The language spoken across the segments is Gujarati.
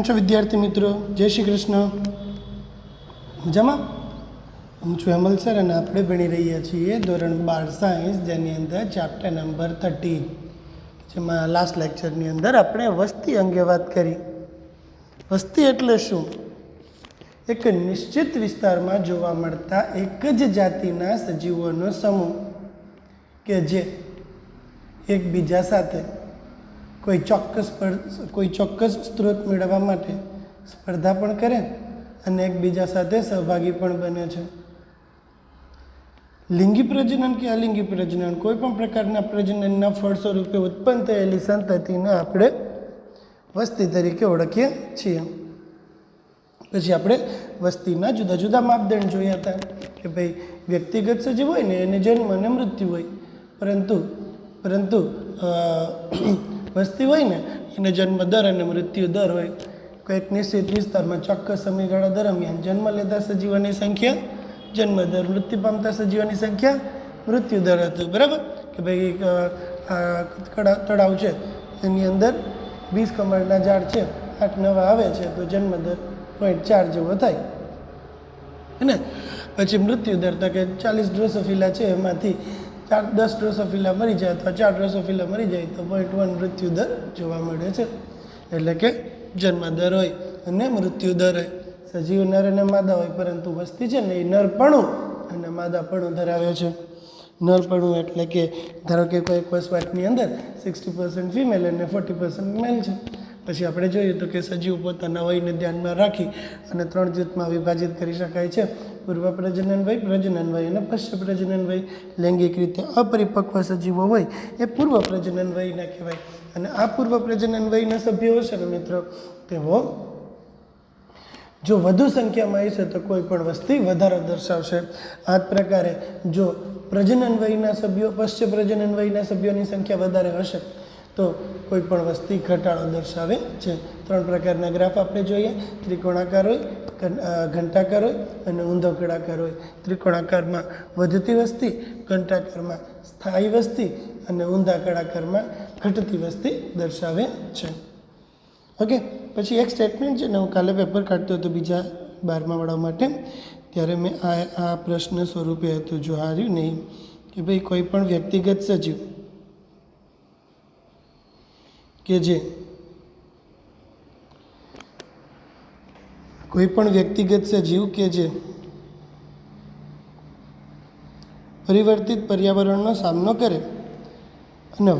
કેમ છો વિદ્યાર્થી મિત્રો? જય શ્રી કૃષ્ણ. મજામાં? હું છું હેમલ સર અને આપણે ભણી રહ્યા છીએ ધોરણ 12 સાયન્સ, જેની અંદર ચેપ્ટર નંબર 13, જેમાં લાસ્ટ લેક્ચરની અંદર આપણે વસ્તી અંગે વાત કરી. વસ્તી એટલે શું? એક નિશ્ચિત વિસ્તારમાં જોવા મળતા એક જ જાતિના સજીવોનો સમૂહ કે જે એકબીજા સાથે કોઈ ચોક્કસ સ્ત્રોત મેળવવા માટે સ્પર્ધા પણ કરે અને એકબીજા સાથે સહભાગી પણ બને છે. લિંગી પ્રજનન કે અલિંગી પ્રજનન, કોઈ પણ પ્રકારના પ્રજનનના ફળ સ્વરૂપે ઉત્પન્ન થયેલી સંતતિને આપણે વસ્તી તરીકે ઓળખીએ છીએ. પછી આપણે વસ્તીના જુદા જુદા માપદંડ જોયા હતા કે ભાઈ વ્યક્તિગત સજીવ હોય ને એને જન્મ અને મૃત્યુ હોય, પરંતુ વસ્તી હોય ને એને જન્મ દર અને મૃત્યુ દર હોય. કોઈક નિશ્ચિત વિસ્તારમાં ચોક્કસ સમયગાળા દરમિયાન જન્મ લેતા સજીવોની સંખ્યા જન્મ દર, મૃત્યુ પામતા સજીવોની સંખ્યા મૃત્યુ દર હતું. બરાબર કે ભાઈ તળાવ છે એની અંદર 20 કમળના ઝાડ છે, 8 નવા આવે છે તો જન્મ દર 0.4 જેવો થાય ને. પછી મૃત્યુ દર તો કે 40 ડ્રોસોફિલા છે એમાંથી 10 ડ્રોસોફિલા મરી જાય અથવા 4 ડ્રોસોફિલા મરી જાય તો 0.1 મૃત્યુ દર જોવા મળે છે. એટલે કે જન્મ દર હોય અને મૃત્યુ દર હોય. સજીવ નર અને માદા હોય, પરંતુ વસ્તી છે ને એ નરપણું અને માદાપણું ધરાવે છે. નરપણું એટલે કે ધારો કે કોઈ એક વસવાટની અંદર 60% ફિમેલ અને 40% મેલ છે. પછી આપણે જોઈએ તો કે સજીવ પોતાના વયને ધ્યાનમાં રાખી અને 3 જૂથમાં વિભાજિત કરી શકાય છે: પૂર્વ પ્રજનન વય, પ્રજનન વય અને પશ્ચ પ્રજનન વય. લૈંગિક રીતે અપરિપક્વ સજીવો હોય એ પૂર્વ પ્રજનન વયના કહેવાય. અને આ પૂર્વ પ્રજનન વયના સભ્યો છે ને મિત્રો, તેઓ જો વધુ સંખ્યામાં હશે તો કોઈ પણ વસ્તી વધારો દર્શાવશે. આ જ પ્રકારે જો પ્રજનન વયના સભ્યો, પશ્ચ પ્રજનન વયના સભ્યોની સંખ્યા વધારે હશે તો કોઈ પણ વસ્તી ઘટાડો દર્શાવે છે. 3 પ્રકારના ગ્રાફ આપણે જોઈએ: ત્રિકોણાકાર હોય, ઘંટાકાર હોય અને ઊંધો કળાકાર હોય. ત્રિકોણાકારમાં વધતી વસ્તી, ઘંટાકારમાં સ્થાયી વસ્તી અને ઊંધા કળાકારમાં ઘટતી વસ્તી દર્શાવે છે. ઓકે. પછી એક સ્ટેટમેન્ટ છે ને, હું કાલે પેપર કાઢતો હતો બીજા 12મા વાળા માટે, ત્યારે મેં આ પ્રશ્ન સ્વરૂપે હતું, જો હાર્યું નહીં કે ભાઈ કોઈ પણ વ્યક્તિગત સજીવ કે જે પરિવર્તિત પર્યાવરણનો સામનો કરે અને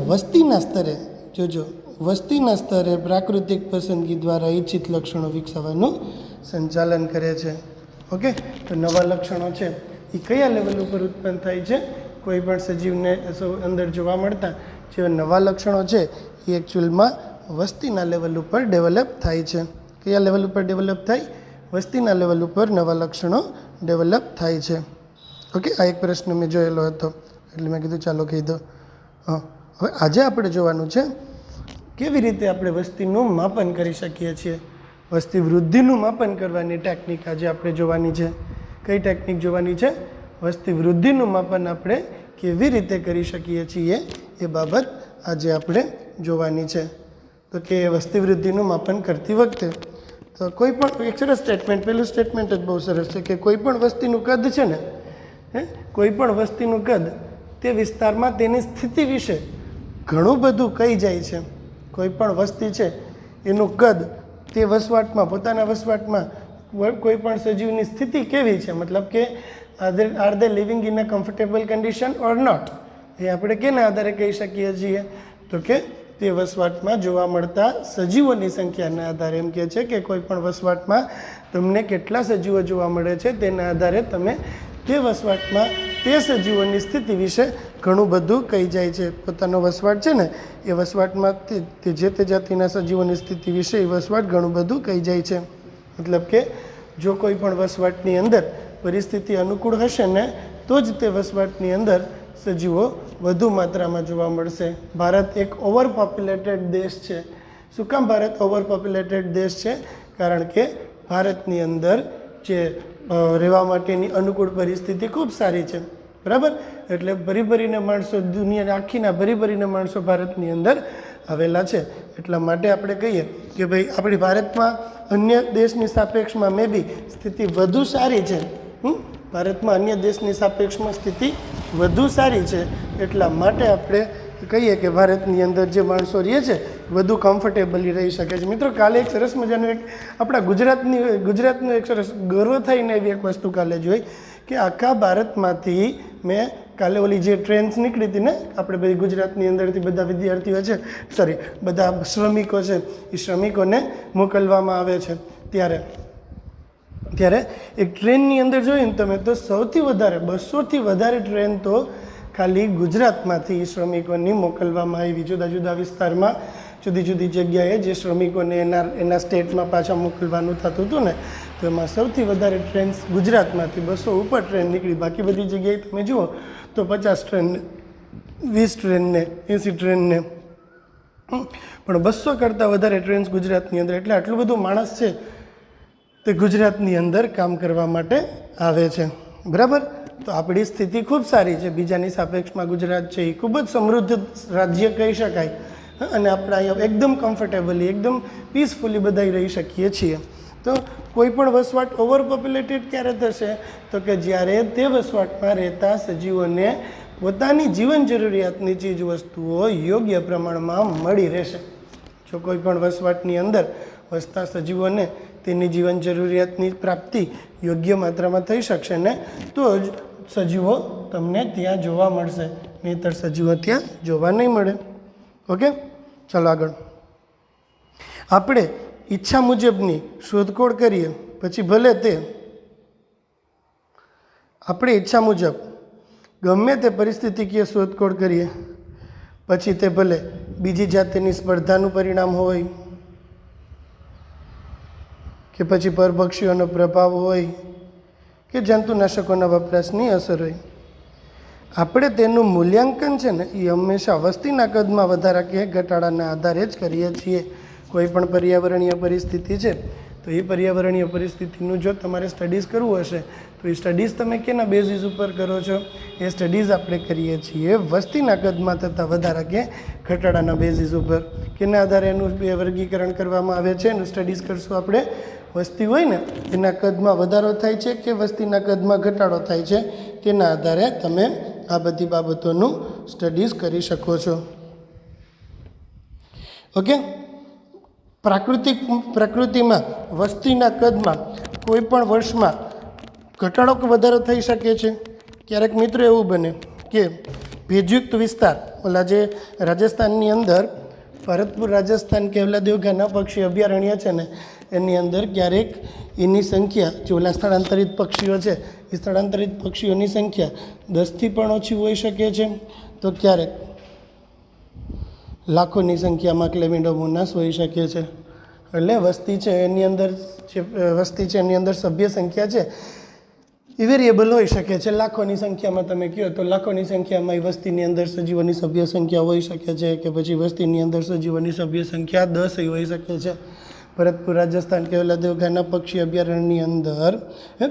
વસ્તીના સ્તરે પ્રાકૃતિક પસંદગી દ્વારા ઇચ્છિત લક્ષણો વિકસાવવાનું સંચાલન કરે છે. ઓકે. તો નવા લક્ષણો છે એ કયા લેવલ ઉપર ઉત્પન્ન થાય છે? કોઈ પણ સજીવને અંદર જોવા મળતા જે નવા લક્ષણો છે એ એકચ્યુઅલમાં વસ્તીના લેવલ ઉપર ડેવલપ થાય છે. કયા લેવલ ઉપર ડેવલપ થાય? વસ્તીના લેવલ ઉપર નવા લક્ષણો ડેવલપ થાય છે. ઓકે. આ એક પ્રશ્ન મેં જોયેલો હતો એટલે મેં કીધું ચાલો કહી દો. હવે આજે આપણે જોવાનું છે કેવી રીતે આપણે વસ્તીનું માપન કરી શકીએ છીએ. વસ્તી વૃદ્ધિનું માપન કરવાની ટેકનિક આજે આપણે જોવાની છે. કઈ ટેકનિક જોવાની છે? વસ્તી વૃદ્ધિનું માપન આપણે કેવી રીતે કરી શકીએ છીએ એ બાબત આજે આપણે જોવાની છે. તો કે વસ્તી વૃદ્ધિનું માપન કરતી વખતે તો કોઈ પણ એક સરસ સ્ટેટમેન્ટ, પહેલું સ્ટેટમેન્ટ જ બહુ સરસ છે કે કોઈ પણ વસ્તીનું કદ છે ને, કોઈ પણ વસ્તીનું કદ તે વિસ્તારમાં તેની સ્થિતિ વિશે ઘણું બધું કહી જાય છે. કોઈ પણ વસ્તી છે એનું કદ તે વસવાટમાં, પોતાના વસવાટમાં કોઈ પણ સજીવની સ્થિતિ કેવી છે, મતલબ કે are they living in a comfortable condition or not, એ આપણે કેના આધારે કહી શકીએ છીએ? તો કે તે વસવાટમાં જોવા મળતા સજીવોની સંખ્યાના આધારે. એમ કહે છે કે કોઈ પણ વસવાટમાં તમને કેટલા સજીવો જોવા મળે છે તેના આધારે તમે તે વસવાટમાં તે સજીવોની સ્થિતિ વિશે ઘણું બધું કહી જાય છે. પોતાનો વસવાટ છે ને એ વસવાટમાં તે જે જાતિના સજીવોની સ્થિતિ વિશે એ વસવાટ ઘણું બધું કહી જાય છે. મતલબ કે જો કોઈ પણ વસવાટની અંદર પરિસ્થિતિ અનુકૂળ હશે ને તો જ તે વસવાટની અંદર સજીવો વધુ માત્રામાં જોવા મળશે. ભારત એક ઓવર પોપ્યુલેટેડ દેશ છે. શું કામ ભારત ઓવર પોપ્યુલેટેડ દેશ છે? કારણ કે ભારતની અંદર જે રહેવા માટેની અનુકૂળ પરિસ્થિતિ ખૂબ સારી છે. બરાબર? એટલે ભરીને માણસો, દુનિયાના આખીના ભરીને માણસો ભારતની અંદર આવેલા છે. એટલા માટે આપણે કહીએ કે ભાઈ આપણી ભારતમાં અન્ય દેશની સાપેક્ષમાં મે બી સ્થિતિ વધુ સારી છે. ભારતમાં અન્ય દેશની સાપેક્ષમાં સ્થિતિ વધુ સારી છે. એટલા માટે આપણે કહીએ કે ભારતની અંદર જે માણસો રહે છે વધુ કમ્ફર્ટેબલી રહી શકે છે. મિત્રો, કાલે એક સરસ મજાનું એક આપણા ગુજરાતનું એક સરસ ગર્વ થઈને એવી એક વસ્તુ કાલે જોઈ કે આખા ભારતમાંથી મેં કાલે ઓલી જે ટ્રેન્સ નીકળી હતી ને, આપણે બધી ગુજરાતની અંદરથી બધા વિદ્યાર્થીઓ છે, બધા શ્રમિકો છે, એ શ્રમિકોને મોકલવામાં આવે છે. ત્યારે એક ટ્રેનની અંદર જોઈને તમે તો સૌથી વધારે 200થી વધારે ટ્રેન તો ખાલી ગુજરાતમાંથી શ્રમિકોની મોકલવામાં આવી. જુદા જુદા વિસ્તારમાં જુદી જુદી જગ્યાએ જે શ્રમિકોને એના સ્ટેટમાં પાછા મોકલવાનું થતું હતું ને, તો એમાં સૌથી વધારે ટ્રેન ગુજરાતમાંથી 200 ઉપર ટ્રેન નીકળી. બાકી બધી જગ્યાએ તમે જુઓ તો 50 ટ્રેનને, 20 ટ્રેનને, 80 ટ્રેનને, પણ 200 કરતાં વધારે ટ્રેન્સ ગુજરાતની અંદર. એટલે આટલું બધું માણસ છે તે ગુજરાતની અંદર કામ કરવા માટે આવે છે. બરાબર? તો આપણી સ્થિતિ ખૂબ સારી છે. બીજાની સાપેક્ષમાં ગુજરાત છે એ ખૂબ જ સમૃદ્ધ રાજ્ય કહી શકાય. અને આપણે અહીંયા એકદમ કમ્ફર્ટેબલી, એકદમ પીસફુલી બધા રહી શકીએ છીએ. તો કોઈ પણ વસવાટ ઓવર પોપ્યુલેટેડ ક્યારે થશે? તો કે જ્યારે તે વસવાટમાં રહેતા સજીવોને પોતાની જીવન જરૂરિયાતની ચીજ વસ્તુઓ યોગ્ય પ્રમાણમાં મળી રહેશે. જો કોઈ પણ વસવાટની અંદર વસતા સજીવોને તેની જીવન જરૂરિયાતની પ્રાપ્તિ યોગ્ય માત્રામાં થઈ શકશે ને, તો જ સજીવો તમને ત્યાં જોવા મળશે, નહીંતર સજીવો ત્યાં જોવા નહીં મળે. ઓકે, ચાલો આગળ. આપણે ઈચ્છા મુજબની શોધખોળ કરીએ, પછી ભલે તે આપણે ઈચ્છા મુજબ ગમે તે પરિસ્થિતિકીય શોધખોળ કરીએ, પછી તે ભલે બીજી જાતિની સ્પર્ધાનું પરિણામ હોય કે પછી પરભક્ષીઓનો પ્રભાવ હોય કે જંતુનાશકોના વપરાશની અસર હોય, આપણે તેનું મૂલ્યાંકન છે ને એ હંમેશા વસ્તીના કદમાં વધારા કે ઘટાડાના આધારે જ કરીએ છીએ. કોઈ પણ પર્યાવરણીય પરિસ્થિતિ છે તો એ પર્યાવરણીય પરિસ્થિતિનું જો તમારે સ્ટડીઝ કરવું હશે તો એ સ્ટડીઝ તમે કેના બેઝિસ ઉપર કરો છો? એ સ્ટડીઝ આપણે કરીએ છીએ વસ્તીના કદમાં થતા વધારા કે ઘટાડાના બેઝિસ ઉપર. કેના આધારે એનું વર્ગીકરણ કરવામાં આવે છે? એનું સ્ટડીઝ કરશું આપણે. વસ્તી હોય ને એના કદમાં વધારો થાય છે કે વસ્તીના કદમાં ઘટાડો થાય છે, તેના આધારે તમે આ બધી બાબતોનું સ્ટડીઝ કરી શકો છો. ઓકે, પ્રકૃતિમાં વસ્તીના કદમાં કોઈ પણ વર્ષમાં ઘટાડો કે વધારો થઈ શકે છે. ક્યારેક મિત્રો એવું બને કે ભેજયુક્ત વિસ્તાર, ઓલા જે રાજસ્થાનની અંદર ભરતપુર રાજસ્થાન કેવલાદેવ ઘાના પક્ષી અભયારણ્ય છે ને, એની અંદર ક્યારેક એની સંખ્યા, જે ઓલા સ્થળાંતરિત પક્ષીઓ છે એ સ્થળાંતરિત પક્ષીઓની સંખ્યા 10થી પણ ઓછી હોઈ શકે છે. તો ક્યારેક લાખોની સંખ્યામાં ક્લેમિડોમોનાસ હોઈ શકે છે. એટલે વસ્તી છે એની અંદર એની અંદર સભ્ય સંખ્યા છે એ વેરિયેબલ હોઈ શકે છે. લાખોની સંખ્યામાં તમે કહો તો લાખોની સંખ્યામાં એ વસ્તીની અંદર સજીવોની સભ્ય સંખ્યા હોઈ શકે છે, કે પછી વસ્તીની અંદર સજીવોની સભ્ય સંખ્યા 10 હોઈ શકે છે. ભરતપુર રાજસ્થાન કેવલાદેવ ઘાના પક્ષી અભયારણ્યની અંદર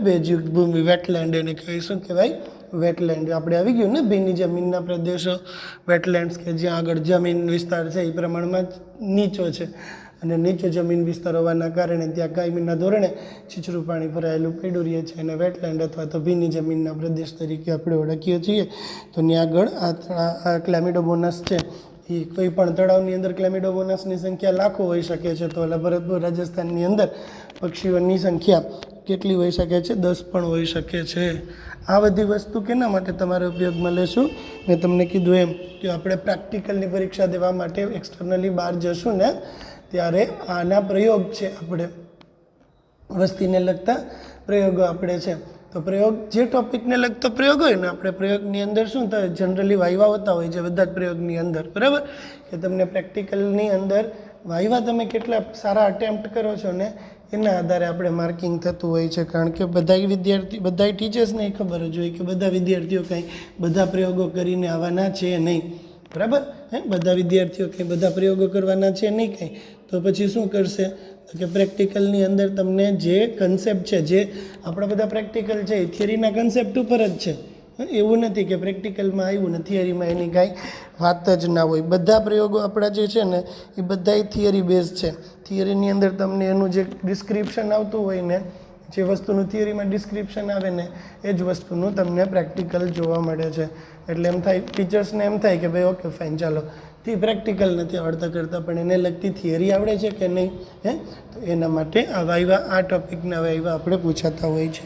ભેજયુક્ત ભૂમિ, વેટલેન્ડ, એને શું કહેવાય? વેટલેન્ડ. આપણે આવી ગયું ને ભીની જમીનના પ્રદેશો, વેટલેન્ડ્સ, કે જ્યાં આગળ જમીન વિસ્તાર છે એ પ્રમાણમાં નીચો છે, અને નીચો જમીન વિસ્તાર હોવાના કારણે ત્યાં કાયમીના ધોરણે છીછરું પાણી ભરાયેલું પડ્યું રહે છે, અને વેટલેન્ડ અથવા તો ભીની જમીનના પ્રદેશ તરીકે આપણે ઓળખીએ છીએ. તો ત્યાં આગળ આ ક્લેમિડોમોનાસ છે એ કોઈ પણ તળાવની અંદર ક્લેમિડોમોનાસની સંખ્યા લાખો હોઈ શકે છે. તો ભરતપુર રાજસ્થાનની અંદર પક્ષીઓની સંખ્યા કેટલી હોઈ શકે છે? 10 પણ હોઈ શકે છે. આ બધી વસ્તુ કેના માટે તમારે ઉપયોગમાં લેશું? મેં તમને કીધું એમ કે આપણે પ્રેક્ટિકલની પરીક્ષા દેવા માટે એક્સટર્નલી બહાર જશું ને, ત્યારે આના પ્રયોગ છે, આપણે વસ્તીને લગતા પ્રયોગો આપણે છે. તો પ્રયોગ, જે ટૉપિકને લગતો પ્રયોગ હોય ને, આપણે પ્રયોગની અંદર શું થાય, જનરલી વાયવા હોતા હોય છે બધા જ પ્રયોગની અંદર, બરાબર? કે તમને પ્રેક્ટિકલની અંદર વાયવા તમે કેટલા સારા અટેમ્પ્ટ કરો છો ને એના આધારે આપણે માર્કિંગ થતું હોય છે. કારણ કે બધા ટીચર્સને એ ખબર જ હોય કે બધા વિદ્યાર્થીઓ કંઈ બધા પ્રયોગો કરીને આવવાના છે નહીં, બરાબર? બધા વિદ્યાર્થીઓ કંઈ બધા પ્રયોગો કરવાના છે નહીં કંઈ, તો પછી શું કરશે કે પ્રેક્ટિકલની અંદર તમને જે કન્સેપ્ટ છે, જે આપણા બધા પ્રેક્ટિકલ છે એ થિયરીના કન્સેપ્ટ ઉપર જ છે, એવું નથી કે પ્રેક્ટિકલમાં આવ્યું ને થિયરીમાં એની કાંઈ વાત જ ના હોય. બધા પ્રયોગો આપણા જે છે ને એ બધાય થિયરી બેઝ છે. થિયરીની અંદર તમને એનું જે ડિસ્ક્રિપ્શન આવતું હોય ને, જે વસ્તુનું થિયરીમાં ડિસ્ક્રિપ્શન આવે ને એ જ વસ્તુનું તમને પ્રેક્ટિકલ જોવા મળે છે. એટલે એમ થાય, ટીચર્સને એમ થાય કે ભાઈ ઓકે ફાઇન, ચાલો થી પ્રેક્ટિકલ નથી આવડતા કરતાં પણ એને લગતી થિયરી આવડે છે કે નહીં, તો એના માટે આવા આ ટૉપિકના આવા આપણે પૂછાતા હોય છે.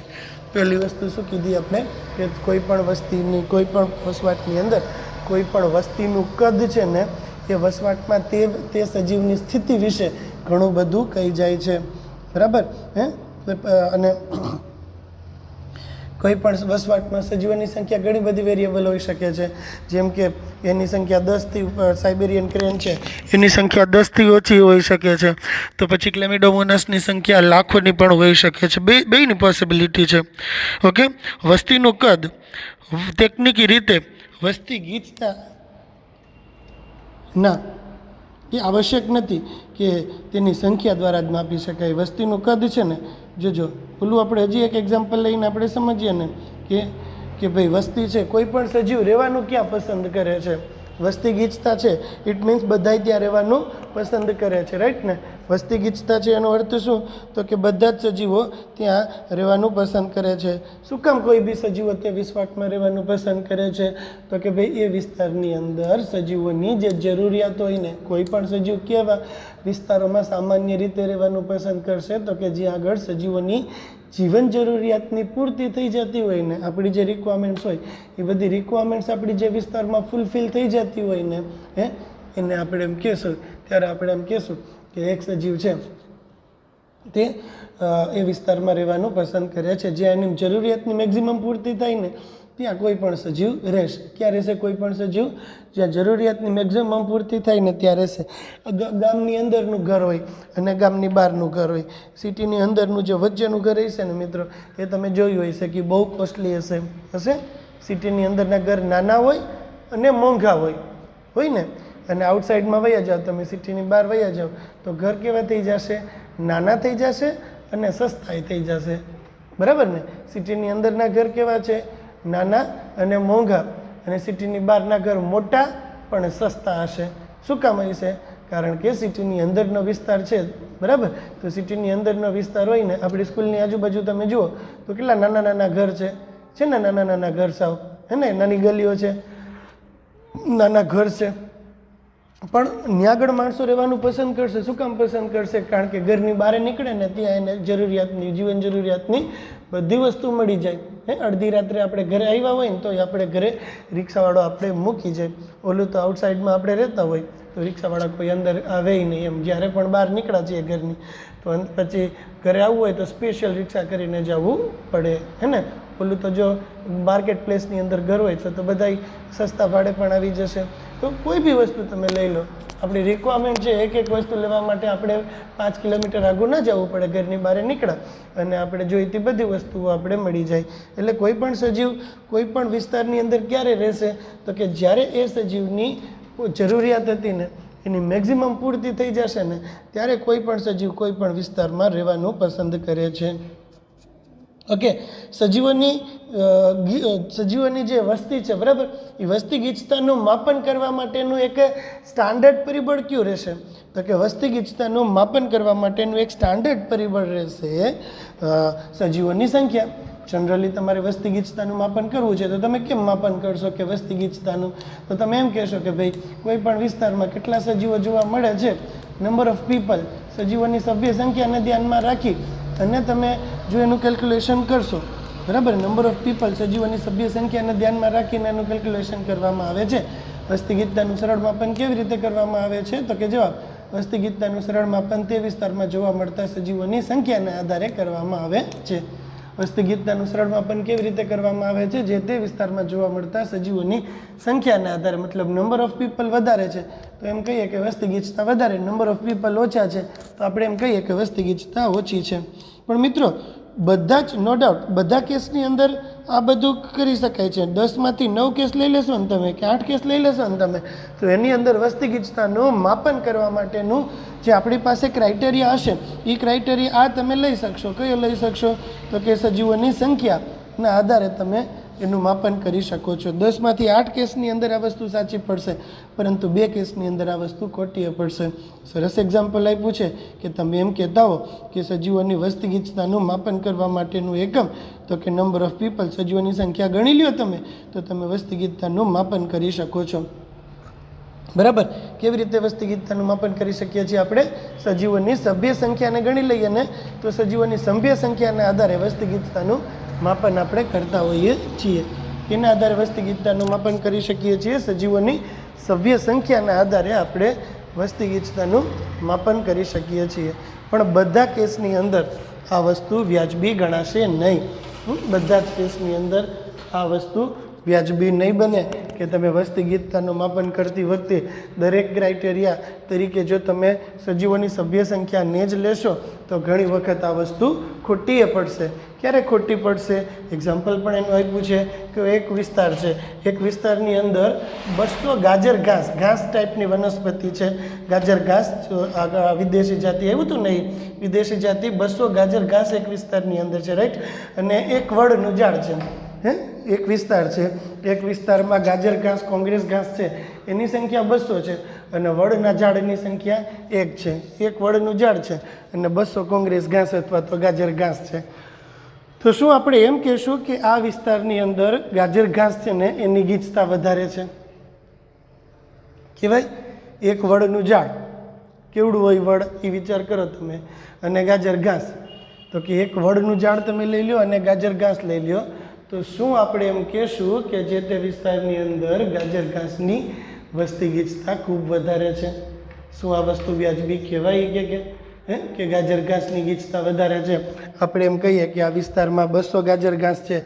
પહેલી વસ્તુ શું કીધી આપણે કે કોઈ પણ વસ્તીની, કોઈ પણ વસવાટની અંદર કોઈ પણ વસ્તીનું કદ છે ને એ વસવાટમાં તે સજીવની સ્થિતિ વિશે ઘણું બધું કહી જાય છે, બરાબર. અને કોઈ પણ વસવાટમાં સજીવોની સંખ્યા ઘણી બધી વેરિયેબલ હોઈ શકે છે. જેમ કે એની સંખ્યા 10થી, સાઇબેરિયન ક્રેન છે એની સંખ્યા 10થી ઓછી હોઈ શકે છે, તો પછી ક્લેમિડોમોનાસની સંખ્યા લાખોની પણ હોઈ શકે છે. બેયની પોસિબિલિટી છે. ઓકે, વસ્તીનું કદ ટેકનિકી રીતે વસ્તી ગીચતા ના, એ આવશ્યક નથી કે તેની સંખ્યા દ્વારા જ માપી શકાય. વસ્તીનું કદ છે ને, જોજો પેલું આપણે હજી એક એક્ઝામ્પલ લઈને આપણે સમજીએ ને કે ભાઈ વસ્તી છે, કોઈ પણ સજીવ રહેવાનું ક્યાં પસંદ કરે છે? વસ્તી ગીચતા છે, ઇટ મીન્સ બધાય ત્યાં રહેવાનું પસંદ કરે છે, રાઈટ ને. વસ્તી ગીચતા છે એનો અર્થ શું? તો કે બધા જ સજીવો ત્યાં રહેવાનું પસંદ કરે છે. શું કામ કોઈ બી સજીવો તે વસવાટમાં રહેવાનું પસંદ કરે છે? તો કે ભાઈ એ વિસ્તારની અંદર સજીવોની જે જરૂરિયાત હોય ને, કોઈ પણ સજીવ કેવા વિસ્તારોમાં સામાન્ય રીતે રહેવાનું પસંદ કરશે? તો કે જ્યાં આગળ સજીવોની જીવન જરૂરિયાતની પૂર્તિ થઈ જતી હોય ને, આપણી જે રિક્વાયરમેન્ટ્સ હોય એ બધી રિક્વાયરમેન્ટ્સ આપણી જે વિસ્તારમાં ફૂલફિલ થઈ જતી હોય ને, એને આપણે એમ કહેશું, ત્યારે આપણે એમ કહેશું કે એક સજીવ છે તે એ વિસ્તારમાં રહેવાનું પસંદ કરે છે. જ્યાં એની જરૂરિયાતની મેક્ઝિમમ પૂર્તિ થાય ને ત્યાં કોઈ પણ સજીવ રહેશે. ક્યાં રહેશે કોઈ પણ સજીવ? જ્યાં જરૂરિયાતની મેક્ઝિમમ પૂર્તિ થાય ને ત્યાં રહેશે. ગામની અંદરનું ઘર હોય અને ગામની બહારનું ઘર હોય. સિટીની અંદરનું જે વચ્ચેનું ઘર હશે ને મિત્રો, એ તમે જોયું હશે કે બહુ કોસ્ટલી હશે. સિટીની અંદરના ઘર નાના હોય અને મોંઘા હોય ને. અને આઉટસાઇડમાં વયા જાઓ તમે, સિટીની બહાર વયા જાઓ તો ઘર કેવા થઈ જશે? નાના થઈ જશે અને સસ્તા થઈ જશે, બરાબર ને. સિટીની અંદરના ઘર કેવા છે? નાના અને મોંઘા. અને સિટીની બહારના ઘર મોટા પણ સસ્તા હશે. શું કામ હશે? કારણ કે સિટીની અંદરનો વિસ્તાર છે, બરાબર. તો સિટીની અંદરનો વિસ્તાર હોય ને, આપણી સ્કૂલની આજુબાજુ તમે જુઓ તો કેટલા નાના નાના ઘર છે ને, નાના નાના ઘર સાવ, હે ને, નાની ગલીઓ છે, નાના ઘર છે. પણ ત્યાં આગળ માણસો રહેવાનું પસંદ કરશે. શું કામ પસંદ કરશે? કારણ કે ઘરની બહાર નીકળે ને ત્યાં એને જરૂરિયાતની, જીવન જરૂરિયાતની બધી વસ્તુ મળી જાય. અડધી રાત્રે આપણે ઘરે આવ્યા હોય ને તો આપણે ઘરે રિક્ષાવાળો આપણે મૂકી જાય. ઓલું તો આઉટસાઇડમાં આપણે રહેતા હોય તો રિક્ષાવાળા કોઈ અંદર આવે નહીં એમ. જ્યારે પણ બહાર નીકળ્યા છીએ ઘરની તો પછી ઘરે આવવું હોય તો સ્પેશિયલ રિક્ષા કરીને જવું પડે, હે ને. ઓલું તો જો માર્કેટ પ્લેસની અંદર ઘર હોય તો બધાય સસ્તા ભાડે પણ આવી જશે. તો કોઈ બી વસ્તુ તમે લઈ લો, આપણી રિક્વાયરમેન્ટ છે એક એક વસ્તુ લેવા માટે આપણે 5 કિલોમીટર આગળ ન જવું પડે. ઘરની બહાર નીકળ્યા અને આપણે જોઈતી બધી વસ્તુઓ આપણે મળી જાય. એટલે કોઈ પણ સજીવ કોઈ પણ વિસ્તારની અંદર ક્યારે રહેશે? તો કે જ્યારે એ સજીવની જરૂરિયાત હતી ને એની મેક્ઝિમમ પૂર્તિ થઈ જશે ને ત્યારે કોઈ પણ સજીવ કોઈ પણ વિસ્તારમાં રહેવાનું પસંદ કરે છે. ઓકે, સજીવોની જે વસ્તી છે, બરાબર, એ વસ્તી ગીચતાનું માપન કરવા માટેનું એક સ્ટાન્ડર્ડ પરિબળ કયું રહેશે? તો કે વસ્તી ગીચતાનું માપન કરવા માટેનું એક સ્ટાન્ડર્ડ પરિબળ રહેશે સજીવોની સંખ્યા. જનરલી તમારે વસ્તી ગીચતાનું માપન કરવું છે તો તમે કેમ માપન કરશો કે વસ્તી ગીચતાનું? તો તમે એમ કહેશો કે ભાઈ કોઈ પણ વિસ્તારમાં કેટલા સજીવો જોવા મળે છે, નંબર ઓફ પીપલ, સજીવોની સભ્ય સંખ્યાને ધ્યાનમાં રાખી અને તમે જો એનું કેલ્ક્યુલેશન કરશો, બરાબર, નંબર ઓફ પીપલ, સજીવોની સભ્ય સંખ્યાને ધ્યાનમાં રાખીને એનું કેલ્ક્યુલેશન કરવામાં આવે છે. વસ્તી ગીચતાનું સરળ માપન કેવી રીતે કરવામાં આવે છે? તો કે જવાબ, વસ્તી ગીચતાનું સરળ માપન તે વિસ્તારમાં જોવા મળતા સજીવોની સંખ્યાના આધારે કરવામાં આવે છે. વસ્તી ગીચતાનું સરળ માપન કેવી રીતે કરવામાં આવે છે? જે તે વિસ્તારમાં જોવા મળતા સજીવોની સંખ્યાના આધારે. મતલબ નંબર ઓફ પીપલ વધારે છે તો એમ કહીએ કે વસ્તી ગીચતા વધારે, નંબર ઓફ પીપલ ઓછા છે તો આપણે એમ કહીએ કે વસ્તી ગીચતા ઓછી છે. પણ મિત્રો બધા જ નો ડાઉટ બધા કેસની અંદર આ બધું કરી શકાય છે. 10માંથી 9 કેસ લઈ લેશો ને તમે કે 8 કેસ લઈ લેશો ને તમે તો એની અંદર વસ્તી ગીચતાનું માપન કરવા માટેનું જે આપણી પાસે ક્રાઇટેરિયા હશે એ ક્રાઇટેરિયા આ તમે લઈ શકશો. કયો લઈ શકશો? તો કે સજીવોની સંખ્યાના આધારે તમે એનું માપન કરી શકો છો. 10માંથી 8 કેસની અંદર આ વસ્તુ સાચી પડશે, પરંતુ 2 કેસની અંદર આ વસ્તુ ખોટી પડશે. સરસ એક્ઝામ્પલ આપ્યું છે કે તમે એમ કહેતા હો કે સજીવોની વસ્તી ગીચતાનું માપન કરવા માટેનું એકમ તો કે નંબર ઓફ પીપલ, સજીવોની સંખ્યા ગણી લ્યો તમે તો તમે વસ્તી ગીચતાનું માપન કરી શકો છો. બરાબર. કેવી રીતે વસ્તી ગીચતાનું માપન કરી શકીએ છીએ? આપણે સજીવોની સભ્ય સંખ્યાને ગણી લઈએ ને તો સજીવોની સભ્ય સંખ્યાના આધારે વસ્તી ગીચતાનું માપન આપણે કરતા હોઈએ છીએ. એના આધારે વસ્તી ગીચતાનું માપન કરી શકીએ છીએ. સજીવોની સભ્ય સંખ્યાના આધારે આપણે વસ્તી ગીચતાનું માપન કરી શકીએ છીએ. પણ બધા કેસની અંદર આ વસ્તુ વ્યાજબી ગણાશે નહીં. બધા જ કેસની અંદર આ વસ્તુ વ્યાજબી નહીં બને કે તમે વસ્તી ગીચતાનું માપન કરતી વખતે દરેક ક્રાઇટેરિયા તરીકે જો તમે સજીવોની સભ્ય સંખ્યાને જ લેશો તો ઘણી વખત આ વસ્તુ ખોટી પડશે. ક્યારે ખોટી પડશે? એક્ઝામ્પલ પણ એનું આપ્યું છે કે એક વિસ્તાર છે, એક વિસ્તારની અંદર 200 ગાજર ઘાસ ટાઈપની વનસ્પતિ છે. ગાજર ઘાસ વિદેશી જાતિ આવ્યું હતું નહીં, વિદેશી જાતિ 200 ગાજર ઘાસ એક વિસ્તારની અંદર છે, રાઈટ. અને એક વડનું ઝાડ છે, એક વિસ્તાર છે, એક વિસ્તારમાં ગાજર ઘાસ કોંગ્રેસ ઘાસ છે એની સંખ્યા 200 છે અને વડના ઝાડની સંખ્યા 1 છે. એક વડનું ઝાડ છે અને 200 કોંગ્રેસ ઘાસ અથવા તો ગાજર ઘાસ છે. તો શું આપણે એમ કહેશું કે આ વિસ્તારની અંદર ગાજર ઘાસ છે ને એની ગીચતા વધારે છે? કહેવાય. એક વડનું ઝાડ કેવડું હોય વડ એ વિચાર કરો તમે, અને ગાજર ઘાસ, તો કે એક વડનું ઝાડ તમે લઈ લો અને ગાજર ઘાસ લઈ લો તો શું આપણે એમ કહેશું કે જે તે વિસ્તારની અંદર ગાજર ઘાસની વસ્તી ગીચતા ખૂબ વધારે છે? શું આ વસ્તુ વ્યાજબી કહેવાય કે ગાજર ઘાસની ગીચતા વધારે છે? આપણે એમ કહીએ કે આ વિસ્તારમાં 200 ગાજર ઘાસ છે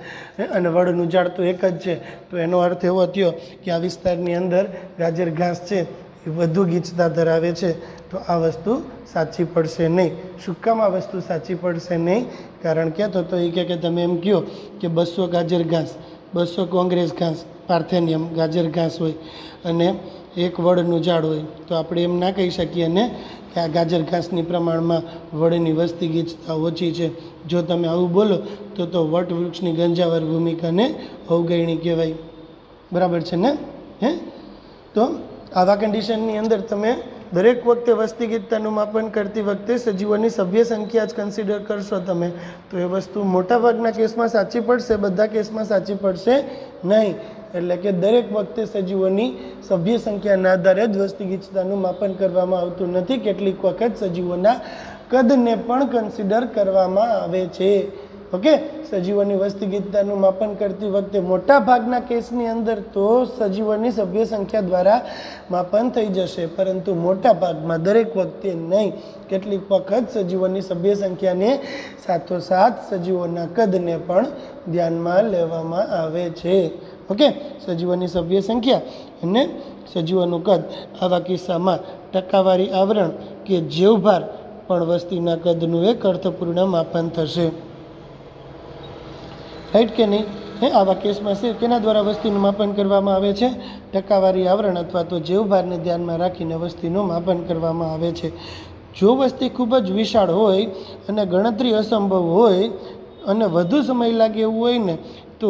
અને વડનું ઝાડ તો એક જ છે, તો એનો અર્થ એવો થયો કે આ વિસ્તારની અંદર ગાજર ઘાસ છે એ વધુ ગીચતા ધરાવે છે. તો આ વસ્તુ સાચી પડશે નહીં. શું કામ આ વસ્તુ સાચી પડશે નહીં? કારણ કે તો એ કે તમે એમ કહો કે 200 ગાજર ઘાસ, 200 કોંગ્રેસ ઘાસ, પાર્થેનિયમ ગાજર ઘાસ હોય અને એક વડનું ઝાડ હોય તો આપણે એમ ના કહી શકીએ ને કે આ ગાજર ઘાસની પ્રમાણમાં વડની વસ્તી ગીચતા ઓછી છે. જો તમે આવું બોલો તો વટવૃક્ષની ગંજાવર ભૂમિકાને અવગણી કહેવાય. બરાબર છે ને? તો આવા કન્ડિશનની અંદર તમે દરેક વખતે વસ્તી ગીચતાનું માપન કરતી વખતે સજીવોની સભ્ય સંખ્યા જ કન્સિડર કરશો તમે તો એ વસ્તુ મોટાભાગના કેસમાં સાચી પડશે, બધા કેસમાં સાચી પડશે નહીં. એટલે કે દરેક વખતે સજીવોની સભ્ય સંખ્યાના આધારે જ વસ્તી ગીચતાનું માપન કરવામાં આવતું નથી. કેટલીક વખત સજીવોના કદને પણ કન્સિડર કરવામાં આવે છે. ઓકે. સજીવોની વસ્તી ગીચતાનું માપન કરતી વખતે મોટા ભાગના કેસની અંદર તો સજીવોની સભ્ય સંખ્યા દ્વારા માપન થઈ જશે, પરંતુ મોટા ભાગમાં દરેક વખતે નહીં. કેટલીક વખત સજીવોની સભ્ય સંખ્યાને સાથોસાથ સજીવોના કદને પણ ધ્યાનમાં લેવામાં આવે છે. ઓકે. સજીવોની સભ્ય સંખ્યા અને સજીવોનું કદ, આવા કિસ્સામાં ટકાવારી આવરણ કે જીવભાર પણ વસ્તીના કદનું એક અર્થપૂર્ણ માપન થશે. રાઈટ કે નહીં? આવા કેસમાં છે કેના દ્વારા વસ્તીનું માપન કરવામાં આવે છે? ટકાવારી આવરણ અથવા તો જીવભારને ધ્યાનમાં રાખીને વસ્તીનું માપન કરવામાં આવે છે. જો વસ્તી ખૂબ જ વિશાળ હોય અને ગણતરી અસંભવ હોય અને વધુ સમય લાગે એવું હોય ને તો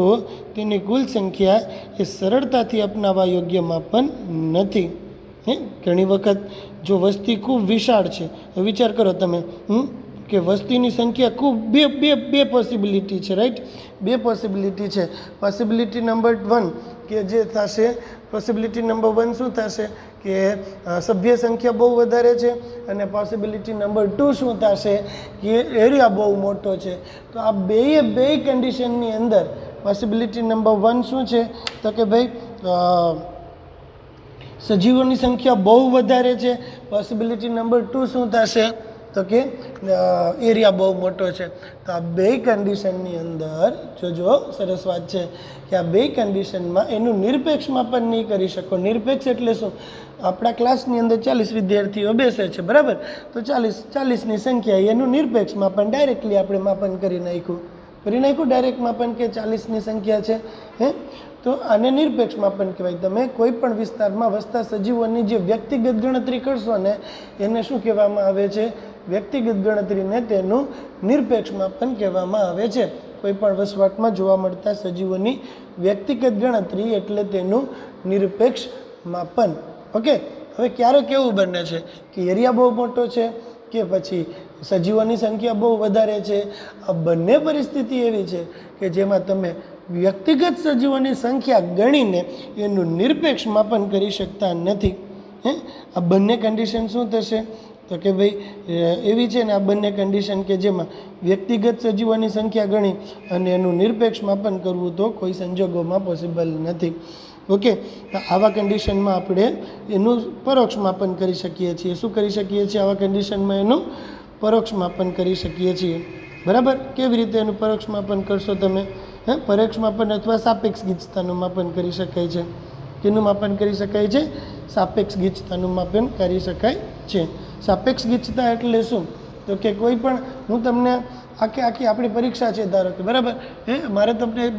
તેની કુલ સંખ્યા એ સરળતાથી અપનાવવા યોગ્ય માપન નથી. ઘણી વખત જો વસ્તી ખૂબ વિશાળ છે, વિચાર કરો તમે કે વસ્તીની સંખ્યા ખૂબ બે પોસિબિલિટી છે, રાઈટ. 2 પોસિબિલિટી છે. પોસિબિલિટી નંબર 1 કે જે થશે, પોસિબિલિટી નંબર 1 શું થશે કે સભ્ય સંખ્યા બહુ વધારે છે અને પોસિબિલિટી નંબર 2 શું થશે કે એરિયા બહુ મોટો છે. તો આ બે કન્ડિશનની અંદર પોસિબિલિટી નંબર 1 શું છે તો કે ભાઈ સજીવોની સંખ્યા બહુ વધારે છે. પોસિબિલિટી નંબર 2 શું થશે તો કે એરિયા બહુ મોટો છે. તો આ બે કન્ડિશનની અંદર જોજો, સરસ વાત છે કે આ બે કન્ડિશનમાં એનું નિરપેક્ષ માપન નહીં કરી શકો. નિરપેક્ષ એટલે શું? આપણા ક્લાસની અંદર 40 વિદ્યાર્થીઓ બેસે છે, બરાબર. તો 40ની સંખ્યા એનું નિરપેક્ષ માપન ડાયરેક્ટલી આપણે માપન કરી નાખ્યું ડાયરેક્ટ માપન કે 40ની સંખ્યા છે. તો આને નિરપેક્ષ માપન કહેવાય. તમે કોઈ પણ વિસ્તારમાં વસતા સજીવોની જે વ્યક્તિગત ગણતરી કરશો ને એને શું કહેવામાં આવે છે? વ્યક્તિગત ગણતરીને તેનું નિરપેક્ષ માપન કહેવામાં આવે છે. કોઈપણ વસવાટમાં જોવા મળતા સજીવોની વ્યક્તિગત ગણતરી એટલે તેનું નિરપેક્ષ માપન. ઓકે, હવે ક્યારેક એવું બને છે કે એરિયા બહુ મોટો છે કે પછી સજીવોની સંખ્યા બહુ વધારે છે. આ બંને પરિસ્થિતિ એવી છે કે જેમાં તમે વ્યક્તિગત સજીવોની સંખ્યા ગણીને એનું નિરપેક્ષ માપન કરી શકતા નથી. આ બંને કન્ડિશન શું થશે? તો કે ભાઈ એવી છે ને આ બંને કન્ડિશન કે જેમાં વ્યક્તિગત સજીવોની સંખ્યા ગણી અને એનું નિરપેક્ષ માપન કરવું તો કોઈ સંજોગોમાં પોસિબલ નથી. ઓકે, તો આવા કન્ડિશનમાં આપણે એનું પરોક્ષ માપન કરી શકીએ છીએ. શું કરી શકીએ છીએ? આવા કન્ડિશનમાં એનું પરોક્ષ માપન કરી શકીએ છીએ. બરાબર? કેવી રીતે એનું પરોક્ષ માપન કરશો તમે? પરોક્ષ માપન અથવા સાપેક્ષ ગીચતાનું માપન કરી શકાય છે. કેનું માપન કરી શકાય છે? સાપેક્ષ ગીચતાનું માપન કરી શકાય છે. સાપેક્ષ ગીચતા એટલે શું? તો કે કોઈ પણ હું તમને આખી આપણી પરીક્ષા છે ધારો કે, બરાબર,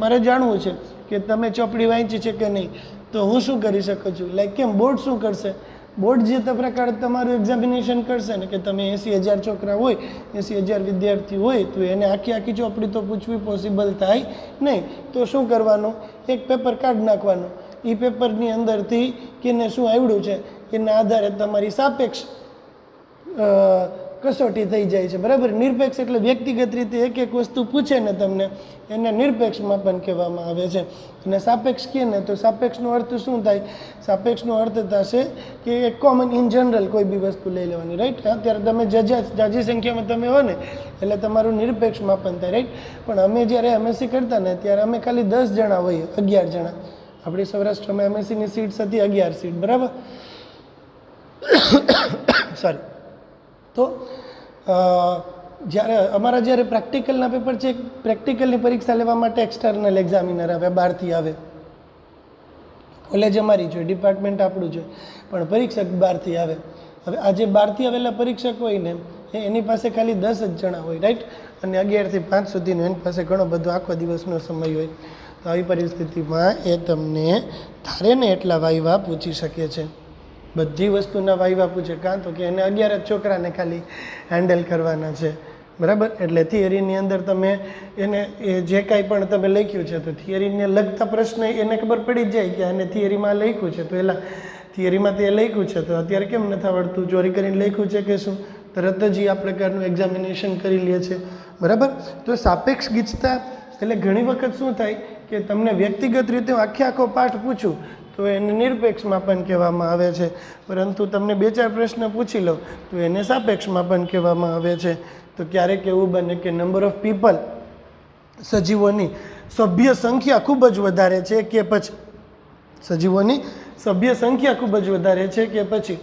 મારે જાણવું છે કે તમે ચોપડી વાંચી છે કે નહીં. તો હું શું કરી શકું છું? લાઈક કેમ બોર્ડ શું કરશે? બોર્ડ જે તે પ્રકારે તમારું એક્ઝામિનેશન કરશે ને કે તમે 80,000 છોકરા હોય, 80,000 વિદ્યાર્થી હોય તો એને આખી ચોપડી તો પૂછવી પોસિબલ થાય નહીં. તો શું કરવાનું? એક પેપર કાઢી નાખવાનું. એ પેપરની અંદરથી કેને શું આવડ્યું છે એના આધારે તમારી સાપેક્ષ કસોટી થઈ જાય છે. બરાબર? નિરપેક્ષ એટલે વ્યક્તિગત રીતે એક વસ્તુ પૂછે ને તમને એને નિરપેક્ષ માપન કહેવામાં આવે છે. અને સાપેક્ષ કહે ને તો સાપેક્ષનો અર્થ શું થાય? સાપેક્ષનો અર્થ થશે કે એક કોમન ઇન જનરલ કોઈ બી વસ્તુ લઈ લેવાની. રાઈટ? અત્યારે તમે જાજી સંખ્યામાં તમે હો ને એટલે તમારું નિરપેક્ષ માપન થાય. રાઈટ? પણ અમે જ્યારે MSc કરતા ને ત્યારે અમે ખાલી 10 જણા હોઈએ, 11 જણા. આપણી સૌરાષ્ટ્રમાં MScની સીટ્સ હતી 11 સીટ. બરાબર? સોરી. તો જ્યારે પ્રેક્ટિકલના પેપર છે, પ્રેક્ટિકલની પરીક્ષા લેવા માટે એક્સટર્નલ એક્ઝામિનર આવે, બહારથી આવે. કોલેજ અમારી જોઈએ, ડિપાર્ટમેન્ટ આપણું જોઈએ, પણ પરીક્ષક બહારથી આવે. હવે આ જે બહારથી આવેલા પરીક્ષક હોય ને એની પાસે ખાલી 10 જ જણા હોય. રાઈટ? અને 11 થી 5 સુધીનો એની પાસે ઘણો બધો આખો દિવસનો સમય હોય. તો આવી પરિસ્થિતિમાં એ તમને ધારે ને એટલા વાયવા પૂછી શકે છે. બધી વસ્તુના વાયવા પૂછે. કાં તો કે એને 11 જ છોકરાને ખાલી હેન્ડલ કરવાના છે. બરાબર? એટલે થિયરીની અંદર તમે એને એ જે કાંઈ પણ તમે લખ્યું છે તો થિયરીને લગતા પ્રશ્ન એને ખબર પડી જ જાય કે આને થિયરીમાં લખ્યું છે તો એલા થિયરીમાં તે લખ્યું છે તો અત્યારે કેમ નથી આવડતું? ચોરી કરીને લખ્યું છે કે શું? તરત જ આ પ્રકારનું એક્ઝામિનેશન કરી લે છે. બરાબર? તો સાપેક્ષ ગીચતા એટલે ઘણી વખત શું થાય કે તમને વ્યક્તિગત રીતે આખો પાઠ પૂછું તો એને નિરપેક્ષ માપન કહેવામાં આવે છે. પરંતુ તમને 2-4 પ્રશ્ન પૂછી લો તો એને સાપેક્ષ માપન કહેવામાં આવે છે. તો ક્યારેક એવું બને કે નંબર ઓફ પીપલ, સજીવોની સભ્ય સંખ્યા ખૂબ જ વધારે છે કે પછી સજીવોની સભ્ય સંખ્યા ખૂબ જ વધારે છે કે પછી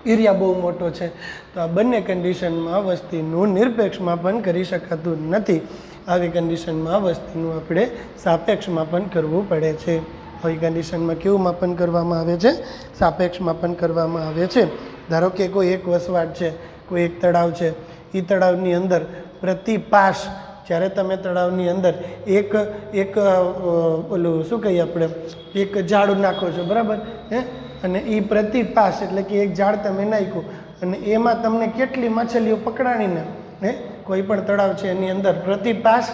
એરિયા બહુ મોટો છે. તો આ બંને કન્ડિશનમાં વસ્તીનું નિરપેક્ષ માપન કરી શકાતું નથી. આવી કન્ડિશનમાં વસ્તીનું આપણે સાપેક્ષ માપન કરવું પડે છે. આવી કન્ડિશનમાં કેવું માપન કરવામાં આવે છે? સાપેક્ષ માપન કરવામાં આવે છે. ધારો કે કોઈ એક વસવાટ છે, કોઈ એક તળાવ છે. એ તળાવની અંદર પ્રતિ પાસ, જ્યારે તમે તળાવની અંદર એક ઓલું શું કહીએ આપણે, એક ઝાડ નાખો છો, બરાબર? અને એ પ્રતિ પાસ એટલે કે એક ઝાડ તમે નાખ્યું અને એમાં તમને કેટલી માછલીઓ પકડાણીને કોઈ પણ તળાવ છે એની અંદર પ્રતિ પાસ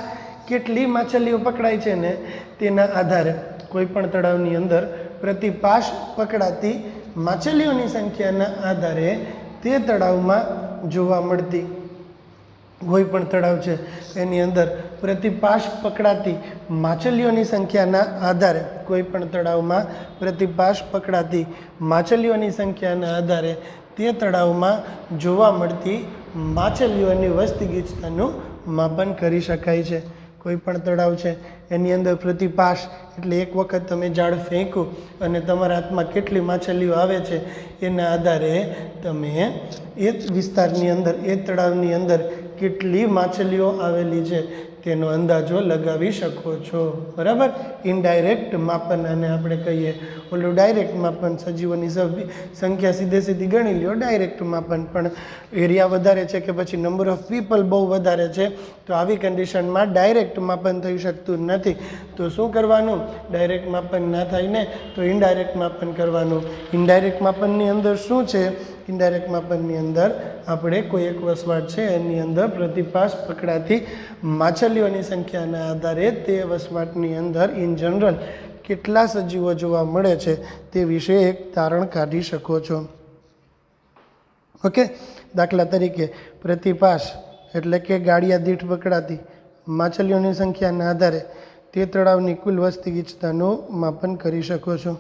કેટલી માછલીઓ પકડાય છે ને તેના આધારે કોઈ પણ તળાવની અંદર પ્રતિ પાસ પકડાતી માછલીઓની સંખ્યાના આધારે તે તળાવમાં જોવા મળતી કોઈ પણ તળાવ છે એની અંદર પ્રતિ પાસ પકડાતી માછલીઓની સંખ્યાના આધારે કોઈ પણ તળાવમાં પ્રતિ પાસ પકડાતી માછલીઓની સંખ્યાના આધારે તે તળાવમાં જોવા મળતી માછલીઓની વસ્તી ગીચતાનું માપન કરી શકાય છે. કોઈ પણ તળાવ છે એની અંદર પ્રતિ પાસ એટલે એક વખત તમે ઝાડ ફેંકો અને તમારા હાથમાં કેટલી માછલીઓ આવે છે એના આધારે તમે એ વિસ્તારની અંદર, એ તળાવની અંદર કેટલી માછલીઓ આવેલી છે તેનો અંદાજો લગાવી શકો છો. બરાબર? ઇનડાયરેક્ટ માપન આને આપણે કહીએ. ઓલું ડાયરેક્ટ માપન, સજીવોની સંખ્યા સીધી ગણી લ્યો, ડાયરેક્ટ માપન. પણ એરિયા વધારે છે કે પછી નંબર ઓફ પીપલ બહુ વધારે છે તો આવી કન્ડિશનમાં ડાયરેક્ટ માપન થઈ શકતું નથી. તો શું કરવાનું? ડાયરેક્ટ માપન ના થાય ને તો ઇનડાયરેક્ટ માપન કરવાનું. ઇનડાયરેક્ટ માપનની અંદર શું છે ઇનડાયરેક્ટ માપનની અંદર આપણે કોઈ એક વસવાટ છે એની અંદર પ્રતિપાસ પકડાતી માછલીઓની સંખ્યાના આધારે તે વસવાટની અંદર ઇન જનરલ કેટલા સજીવો જોવા મળે છે તે વિશે એક તારણ કાઢી શકો છો. ઓકે, દાખલા તરીકે પ્રતિપાસ એટલે કે ગાડિયા દીઠ પકડાતી માછલીઓની સંખ્યાના આધારે તે તળાવની કુલ વસ્તી ગીચતાનું માપન કરી શકો છો.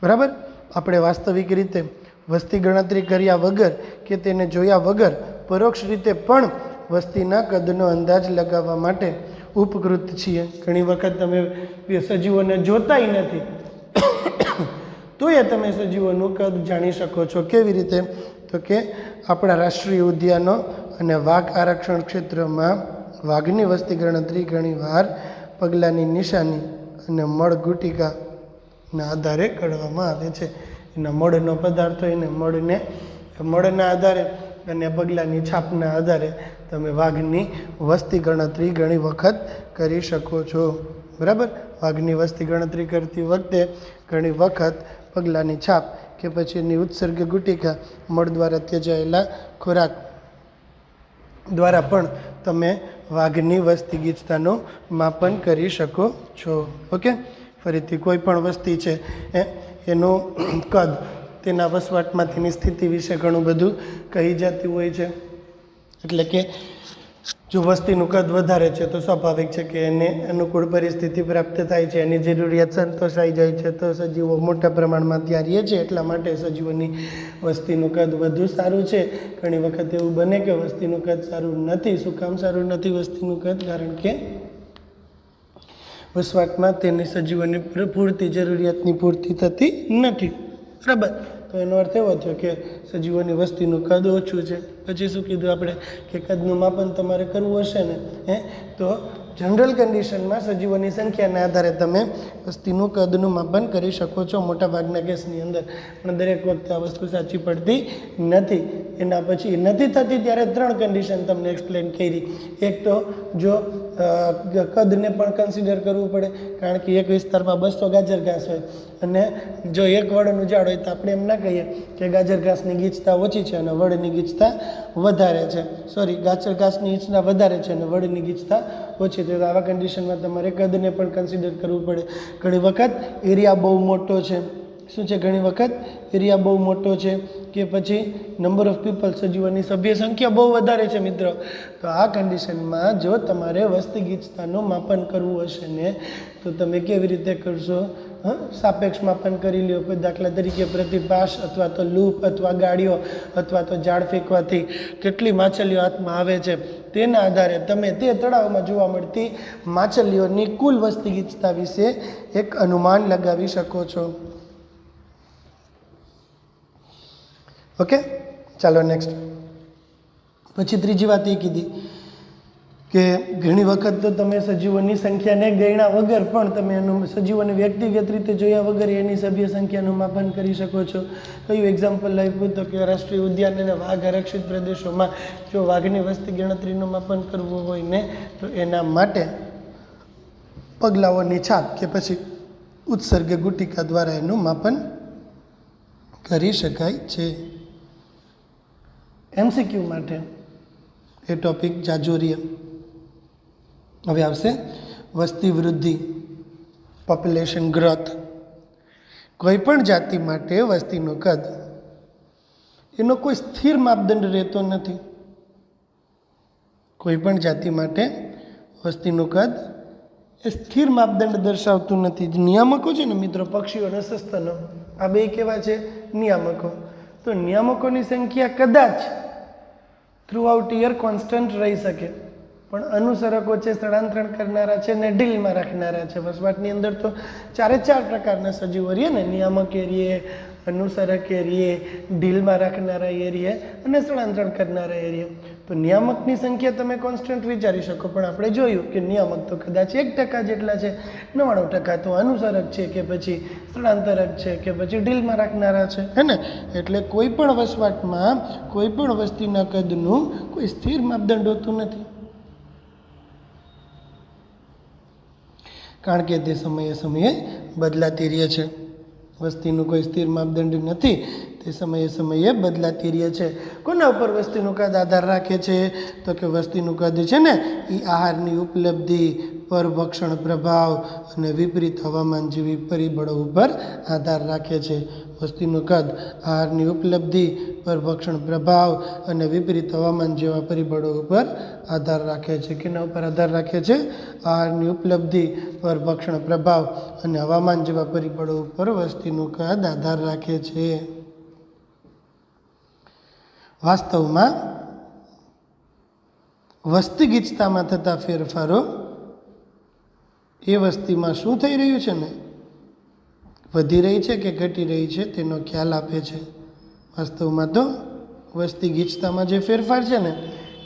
બરાબર, આપણે વાસ્તવિક રીતે વસ્તી ગણતરી કર્યા વગર કે તેને જોયા વગર પરોક્ષ રીતે પણ વસ્તીના કદનો અંદાજ લગાવવા માટે ઉપકૃત છીએ. ઘણી વખત તમે સજીવોને જોતાય નથી તો એ તમે સજીવોનું કદ જાણી શકો છો. કેવી રીતે? તો કે આપણા રાષ્ટ્રીય ઉદ્યાનો અને વાઘ આરક્ષણ ક્ષેત્રમાં વાઘની વસ્તી ગણતરી ઘણીવાર પગલાંની નિશાની અને મળ ગુટિકાના આધારે કરવામાં આવે છે. એના મળનો પદાર્થ હોય ને મળના આધારે અને પગલાંની છાપના આધારે તમે વાઘની વસ્તી ગણતરી ઘણી વખત કરી શકો છો. બરાબર, વાઘની વસ્તી ગણતરી કરતી વખતે ઘણી વખત પગલાંની છાપ કે પછી એની ઉત્સર્ગ ગુટિકા મળ દ્વારા ત્યજાયેલા ખોરાક દ્વારા પણ તમે વાઘની વસ્તી ગીચતાનું માપન કરી શકો છો. ઓકે, ફરીથી કોઈ પણ વસ્તી છે એનું કદ તેના વસવાટમાં તેની સ્થિતિ વિશે ઘણું બધું કહી જતું હોય છે. એટલે કે જો વસ્તીનું કદ વધારે છે તો સ્વાભાવિક છે કે એને અનુકૂળ પરિસ્થિતિ પ્રાપ્ત થાય છે, એની જરૂરિયાત સંતોષાઈ જાય છે, તો સજીવો મોટા પ્રમાણમાં ત્યાં રહે છે. એટલા માટે સજીવોની વસ્તીનું કદ વધુ સારું છે. ઘણી વખત એવું બને કે વસ્તીનું કદ સારું નથી. શું કામ સારું નથી વસ્તીનું કદ? કારણ કે વસવાટમાં તેની સજીવોની પૂરતી જરૂરિયાતની પૂર્તિ થતી નથી. બરાબર, તો એનો અર્થ એવો થયો કે સજીવોની વસ્તીનું કદ ઓછું છે. પછી શું કીધું આપણે કે કદનું માપન તમારે કરવું હશે ને તો જનરલ કન્ડિશનમાં સજીવોની સંખ્યાના આધારે તમે વસ્તીનું કદનું માપન કરી શકો છો મોટાભાગના કેસની અંદર. પણ દરેક વખતે આ વસ્તુ સાચી પડતી નથી. એના પછી નથી થતી ત્યારે 3 કન્ડિશન તમને એક્સપ્લેન કરી. એક તો જો કદને પણ કન્સિડર કરવું પડે, કારણ કે એક વિસ્તારમાં 200 ગાજર ઘાસ હોય અને જો એક વડનું ઝાડ હોય તો આપણે એમ ના કહીએ કે ગાજર ઘાસની ગીચતા ઓછી છે અને વડની ગીચતા વધારે છે. ગાજર ઘાસની ગીચતા વધારે છે અને વડની ગીચતા ઓછી. તો આવા કન્ડિશનમાં તમારે કદને પણ કન્સિડર કરવું પડે. ઘણી વખત એરિયા બહુ મોટો છે. શું છે? ઘણી વખત એરિયા બહુ મોટો છે કે પછી નંબર ઓફ પીપલ, સજીવોની સભ્ય સંખ્યા બહુ વધારે છે મિત્રો. તો આ કન્ડિશનમાં જો તમારે વસ્તી ગીચતાનું માપન કરવું હશે ને તો તમે કેવી રીતે કરશો? સાપેક્ષ માપન કરી લ્યો. કોઈ દાખલા તરીકે પ્રતિપાસ અથવા તો લૂપ અથવા ગાડીઓ અથવા તો ઝાડ ફેંકવાથી કેટલી માછલીઓ હાથમાં આવે છે તેના આધારે તમે તે તળાવમાં જોવા મળતી માછલીઓની કુલ વસ્તી ગીચતા વિશે એક અનુમાન લગાવી શકો છો. ઓકે, ચાલો નેક્સ્ટ. પછી ત્રીજી વાત એ કીધી કે ઘણી વખત તો તમે સજીવોની સંખ્યાને ગણ્યા વગર પણ તમે એનું સજીવોને વ્યક્તિગત રીતે જોયા વગર એની સભ્ય સંખ્યાનું માપન કરી શકો છો. કયું એક્ઝામ્પલ આપ્યું? તો કે રાષ્ટ્રીય ઉદ્યાન અને વાઘ આરક્ષિત પ્રદેશોમાં જો વાઘની વસ્તી ગણતરીનું માપન કરવું હોય ને તો એના માટે પગલાઓની છાપ કે પછી ઉત્સર્ગ ગુટિકા દ્વારા એનું માપન કરી શકાય છે. MCQ માટે એ ટોપિક જાજોરીએ. હવે આવશે વસ્તી વૃદ્ધિ, પોપ્યુલેશન ગ્રોથ. કોઈ પણ જાતિ માટે વસ્તીનું કદ એનો કોઈ સ્થિર માપદંડ રહેતો નથી. કોઈ પણ જાતિ માટે વસ્તીનું કદ એ સ્થિર માપદંડ દર્શાવતું નથી. નિયામકો છે ને મિત્રો, પક્ષીઓ અને સસ્તનો, આ બે કેવા છે? નિયામકો. તો નિયામકોની સંખ્યા કદાચ થ્રુઆઉટ યર કોન્સ્ટન્ટ રહી શકે, પણ અનુસરકો છે, સ્થળાંતરણ કરનારા છે ને ઢીલમાં રાખનારા છે. વસવાટની અંદર તો 4 પ્રકારના સજીવો રહીએ ને, નિયામક એરિયે, અનુસરક એરિયે, ઢીલમાં રાખનારા એરિયે અને સ્થળાંતરણ કરનારા એરિયે. તો નિયામકની સંખ્યા તમે કોન્સ્ટન્ટ વિચારી શકો, પણ આપણે જોયું કે નિયામક તો કદાચ 1% જેટલા છે, 99% તો અનુસરક છે કે પછી સ્થળાંતરક છે કે પછી ઢીલમાં રાખનારા છે, હે ને? એટલે કોઈ પણ વસવાટમાં કોઈ પણ વસ્તીના કદનું કોઈ સ્થિર માપદંડ હોતું નથી, કારણ કે તે સમયે બદલાતી રહે છે. વસ્તીનું કોઈ સ્થિર માપદંડ નથી, તે સમયે સમયે બદલાતી રહે છે. કોના ઉપર વસ્તીનું કદ આધાર રાખે છે? તો કે વસ્તીનું કદ છે ને એ આહારની ઉપલબ્ધિ, પરભક્ષણ પ્રભાવ અને વિપરીત હવામાન જેવી પરિબળો ઉપર આધાર રાખે છે. વસ્તીનું કદ આહારની ઉપલબ્ધિ, પરભક્ષણ પ્રભાવ અને વિપરીત હવામાન જેવા પરિબળો ઉપર આધાર રાખે છે. કેના ઉપર આધાર રાખે છે? આહારની ઉપલબ્ધિ, પરભક્ષણ પ્રભાવ અને હવામાન જેવા પરિબળો ઉપર વસ્તીનું કદ આધાર રાખે છે. વાસ્તવમાં વસ્તી ગીચતામાં થતા ફેરફારો એ વસ્તીમાં શું થઈ રહ્યું છે ને, વધી રહી છે કે ઘટી રહી છે તેનો ખ્યાલ આપે છે. વાસ્તવમાં તો વસ્તી ગીચતામાં જે ફેરફાર છે ને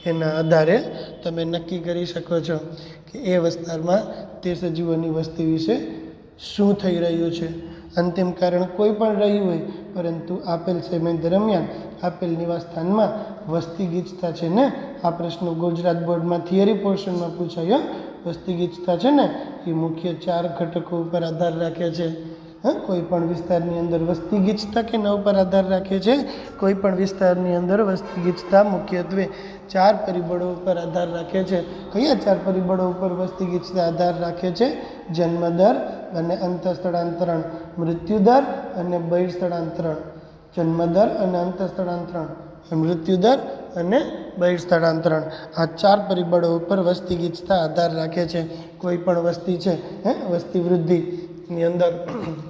એના આધારે તમે નક્કી કરી શકો છો કે એ વિસ્તારમાં તે સજીવોની વસ્તી વિશે શું થઈ રહ્યું છે. અંતિમ કારણ કોઈ પણ રહ્યું હોય, પરંતુ આપેલ સમય દરમિયાન આપેલ નિવાસ સ્થાનમાં વસ્તી ગીચતા છે ને, આ પ્રશ્ન ગુજરાત બોર્ડમાં થિયરી પોર્શનમાં પૂછાયો. વસ્તી ગીચતા છે ને એ મુખ્ય 4 ઘટકો ઉપર આધાર રાખે છે. કોઈ પણ વિસ્તારની અંદર વસ્તી ગીચતા કેના ઉપર આધાર રાખે છે? કોઈ પણ વિસ્તારની અંદર વસ્તી ગીચતા મુખ્યત્વે 4 પરિબળો ઉપર આધાર રાખે છે. કયા 4 પરિબળો ઉપર વસ્તી ગીચતા આધાર રાખે છે? જન્મદર અને અંતઃસ્થળાંતરણ, મૃત્યુદર અને બહિર્સ્થળાંતરણ. જન્મદર અને અંતઃસ્થળાંતરણ, મૃત્યુદર અને બહિર્સ્થળાંતરણ, આ 4 પરિબળો ઉપર વસ્તી ગીચતા આધાર રાખે છે. કોઈ પણ વસ્તી છે, વસ્તી વૃદ્ધિની અંદર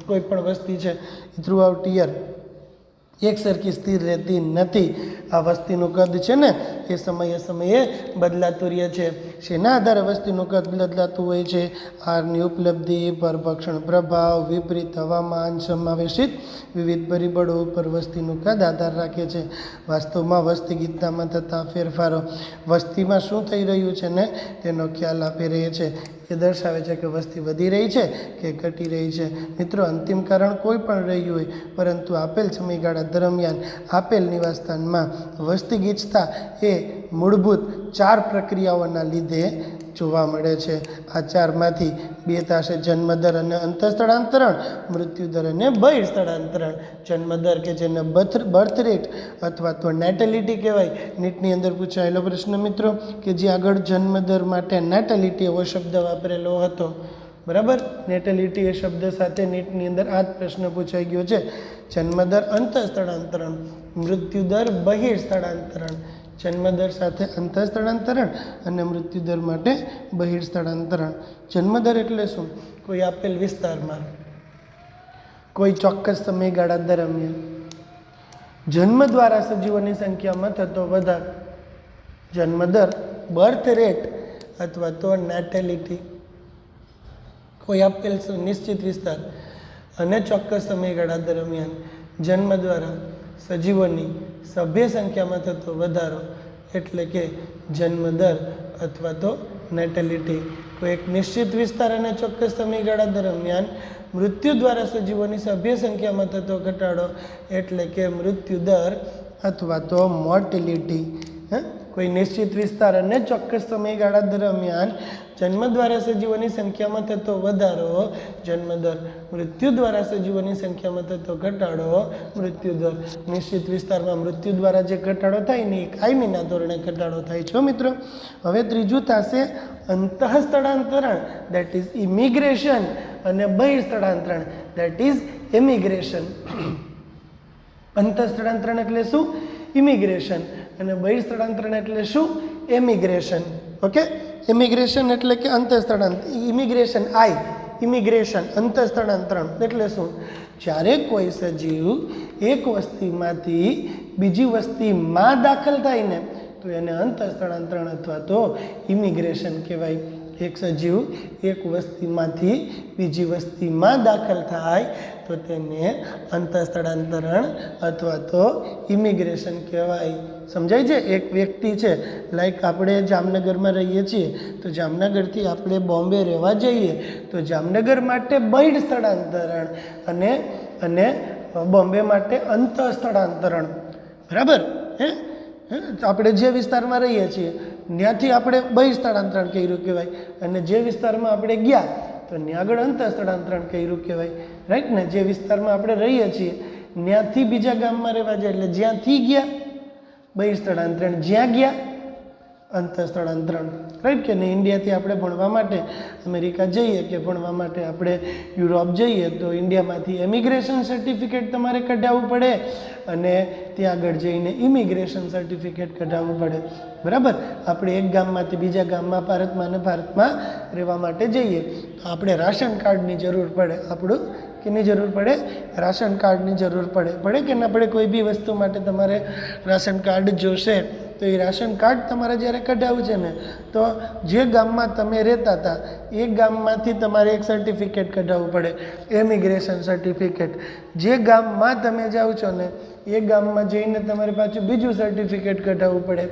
કોઈ પણ વસ્તી છે થ્રુ આઉટ યર એક સરખી સ્થિર રહેતી નથી. આ વસ્તીનું કદ છે ને એ સમયે સમયે બદલાતું રહે છે. શેના આધારે વસ્તીનું કદ બદલાતું હોય છે? આહારની ઉપલબ્ધિ, પરભક્ષણ પ્રભાવ, વિપરીત હવામાન સમાવેશિત વિવિધ પરિબળો ઉપર વસ્તીનું કદ આધાર રાખે છે. વાસ્તવમાં વસ્તી ગીચતામાં થતા ફેરફારો વસ્તીમાં શું થઈ રહ્યું છે ને તેનો ખ્યાલ આપી રહે છે. એ દર્શાવે છે કે વસ્તી વધી રહી છે કે ઘટી રહી છે. મિત્રો, અંતિમ કારણ કોઈ પણ રહ્યું હોય, પરંતુ આપેલ સમયગાળા દરમિયાન આપેલ નિવાસસ્થાનમાં વસ્તી ગીચતા એ મૂળભૂત 4 પ્રક્રિયાઓના લીધે જોવા મળે છે. આ 4માંથી 2 થશે જન્મદર અને અંતઃસ્થળાંતરણ, મૃત્યુદર અને બહિર્સ્થળાંતરણ. જન્મદર કે જેને બર્થ રેટ અથવા તો નેટેલિટી કહેવાય, નીટની અંદર પૂછાયેલો પ્રશ્ન મિત્રો, કે જે આગળ જન્મદર માટે નેટેલિટી એવો શબ્દ વાપરેલો હતો. બરાબર, નેટેલિટી એ શબ્દ સાથે નીટની અંદર આ જ પ્રશ્ન પૂછાઈ ગયો છે. જન્મદર અંતઃસ્થળાંતરણ, મૃત્યુદર બહિર્સ્થળાંતરણ. જન્મદર સાથે અંતઃસ્થળાંતરણ અને મૃત્યુદર માટે બહિર્સ્થળાંતરણ. જન્મદર એટલે શું? કોઈ આપેલ વિસ્તારમાં કોઈ ચોક્કસ સમયગાળા દરમિયાન જન્મ દ્વારા સજીવોની સંખ્યામાં થતો વધારો. જન્મદર, બર્થ રેટ અથવા તો નેટેલિટી. કોઈ આપેલ નિશ્ચિત વિસ્તાર અને ચોક્કસ સમયગાળા દરમિયાન જન્મ દ્વારા સજીવોની સભ્ય સંખ્યામાં થતો વધારો એટલે કે જન્મદર અથવા તો નેટેલિટી. કોઈ એક નિશ્ચિત વિસ્તાર અને ચોક્કસ સમયગાળા દરમિયાન મૃત્યુ દ્વારા સજીવોની સભ્ય સંખ્યામાં થતો ઘટાડો એટલે કે મૃત્યુદર અથવા તો મોર્ટિલિટી. કોઈ નિશ્ચિત વિસ્તાર અને ચોક્કસ સમયગાળા દરમિયાન જન્મ દ્વારા સજીવોની સંખ્યામાં થતો વધારો જન્મદર, મૃત્યુ દ્વારા સજીવોની સંખ્યામાં થતો ઘટાડો મૃત્યુદર. નિશ્ચિત વિસ્તારમાં મૃત્યુ દ્વારા જે ઘટાડો થાય ને એ કાયમીના ધોરણે ઘટાડો થાય છે મિત્રો. હવે ત્રીજું થશે અંતઃસ્થળાંતરણ, દેટ ઇઝ ઇમિગ્રેશન, અને બહિર્સ્થળાંતરણ, દેટ ઇઝ એમિગ્રેશન. અંતઃસ્થળાંતરણ એટલે શું? ઇમિગ્રેશન. અને બહિર્સ્થળાંતરણ એટલે શું? એમિગ્રેશન. ઓકે, ઇમિગ્રેશન એટલે કે અંતઃસ્થળાંતર, ઇમિગ્રેશન ઇમિગ્રેશન. અંતઃસ્થળાંતરણ એટલે શું? જ્યારે કોઈ સજીવ એક વસ્તીમાંથી બીજી વસ્તીમાં દાખલ થાય ને તો એને અંતઃસ્થળાંતરણ અથવા તો ઇમિગ્રેશન કહેવાય. એક સજીવ એક વસ્તીમાંથી બીજી વસ્તીમાં દાખલ થાય તો તેને અંતઃસ્થળાંતરણ અથવા તો ઇમિગ્રેશન કહેવાય. સમજાય છે? એક વ્યક્તિ છે, લાઈક આપણે જામનગરમાં રહીએ છીએ, તો જામનગરથી આપણે બોમ્બે રહેવા જઈએ તો જામનગર માટે બહિર્સ્થળાંતરણ અને બોમ્બે માટે અંતઃસ્થળાંતરણ. બરાબર? આપણે જે વિસ્તારમાં રહીએ છીએ ત્યાંથી આપણે બહિર્સ્થળાંતરણ કર્યું કહેવાય, અને જે વિસ્તારમાં આપણે ગયા તો ત્યાં આગળ અંતર સ્થળાંતરણ કર્યું કહેવાય, રાઈટ ને. જે વિસ્તારમાં આપણે રહીએ છીએ ત્યાંથી બીજા ગામમાં રહેવા જાય એટલે જ્યાંથી ગયા બહિર્સ્થળાંતરણ, જ્યાં ગયા અંતર સ્થળાંતરણ, રાઈટ કે નહીં. ઇન્ડિયાથી આપણે ભણવા માટે અમેરિકા જઈએ કે ભણવા માટે આપણે યુરોપ જઈએ તો ઇન્ડિયામાંથી એમિગ્રેશન સર્ટિફિકેટ તમારે કઢાવવું પડે અને ત્યાં આગળ જઈને ઇમિગ્રેશન સર્ટિફિકેટ કઢાવવું પડે, બરાબર. આપણે એક ગામમાંથી બીજા ગામમાં ભારતમાં રહેવા માટે જઈએ તો આપણે રાશન કાર્ડની જરૂર પડે. આપણું કેની જરૂર પડે? રાશન કાર્ડની જરૂર પડે કે ના પડે? કોઈ બી વસ્તુ માટે તમારે રાશન કાર્ડ જોશે તો એ રાશન કાર્ડ તમારે જ્યારે કઢાવવું છે ને તો જે ગામમાં તમે રહેતા હતા એ ગામમાંથી તમારે એક સર્ટિફિકેટ કઢાવવું પડે, એમિગ્રેશન સર્ટિફિકેટ. જે ગામમાં તમે જાઓ છો ને એ ગામમાં જઈને તમારે પાછું બીજું સર્ટિફિકેટ કઢાવવું પડે,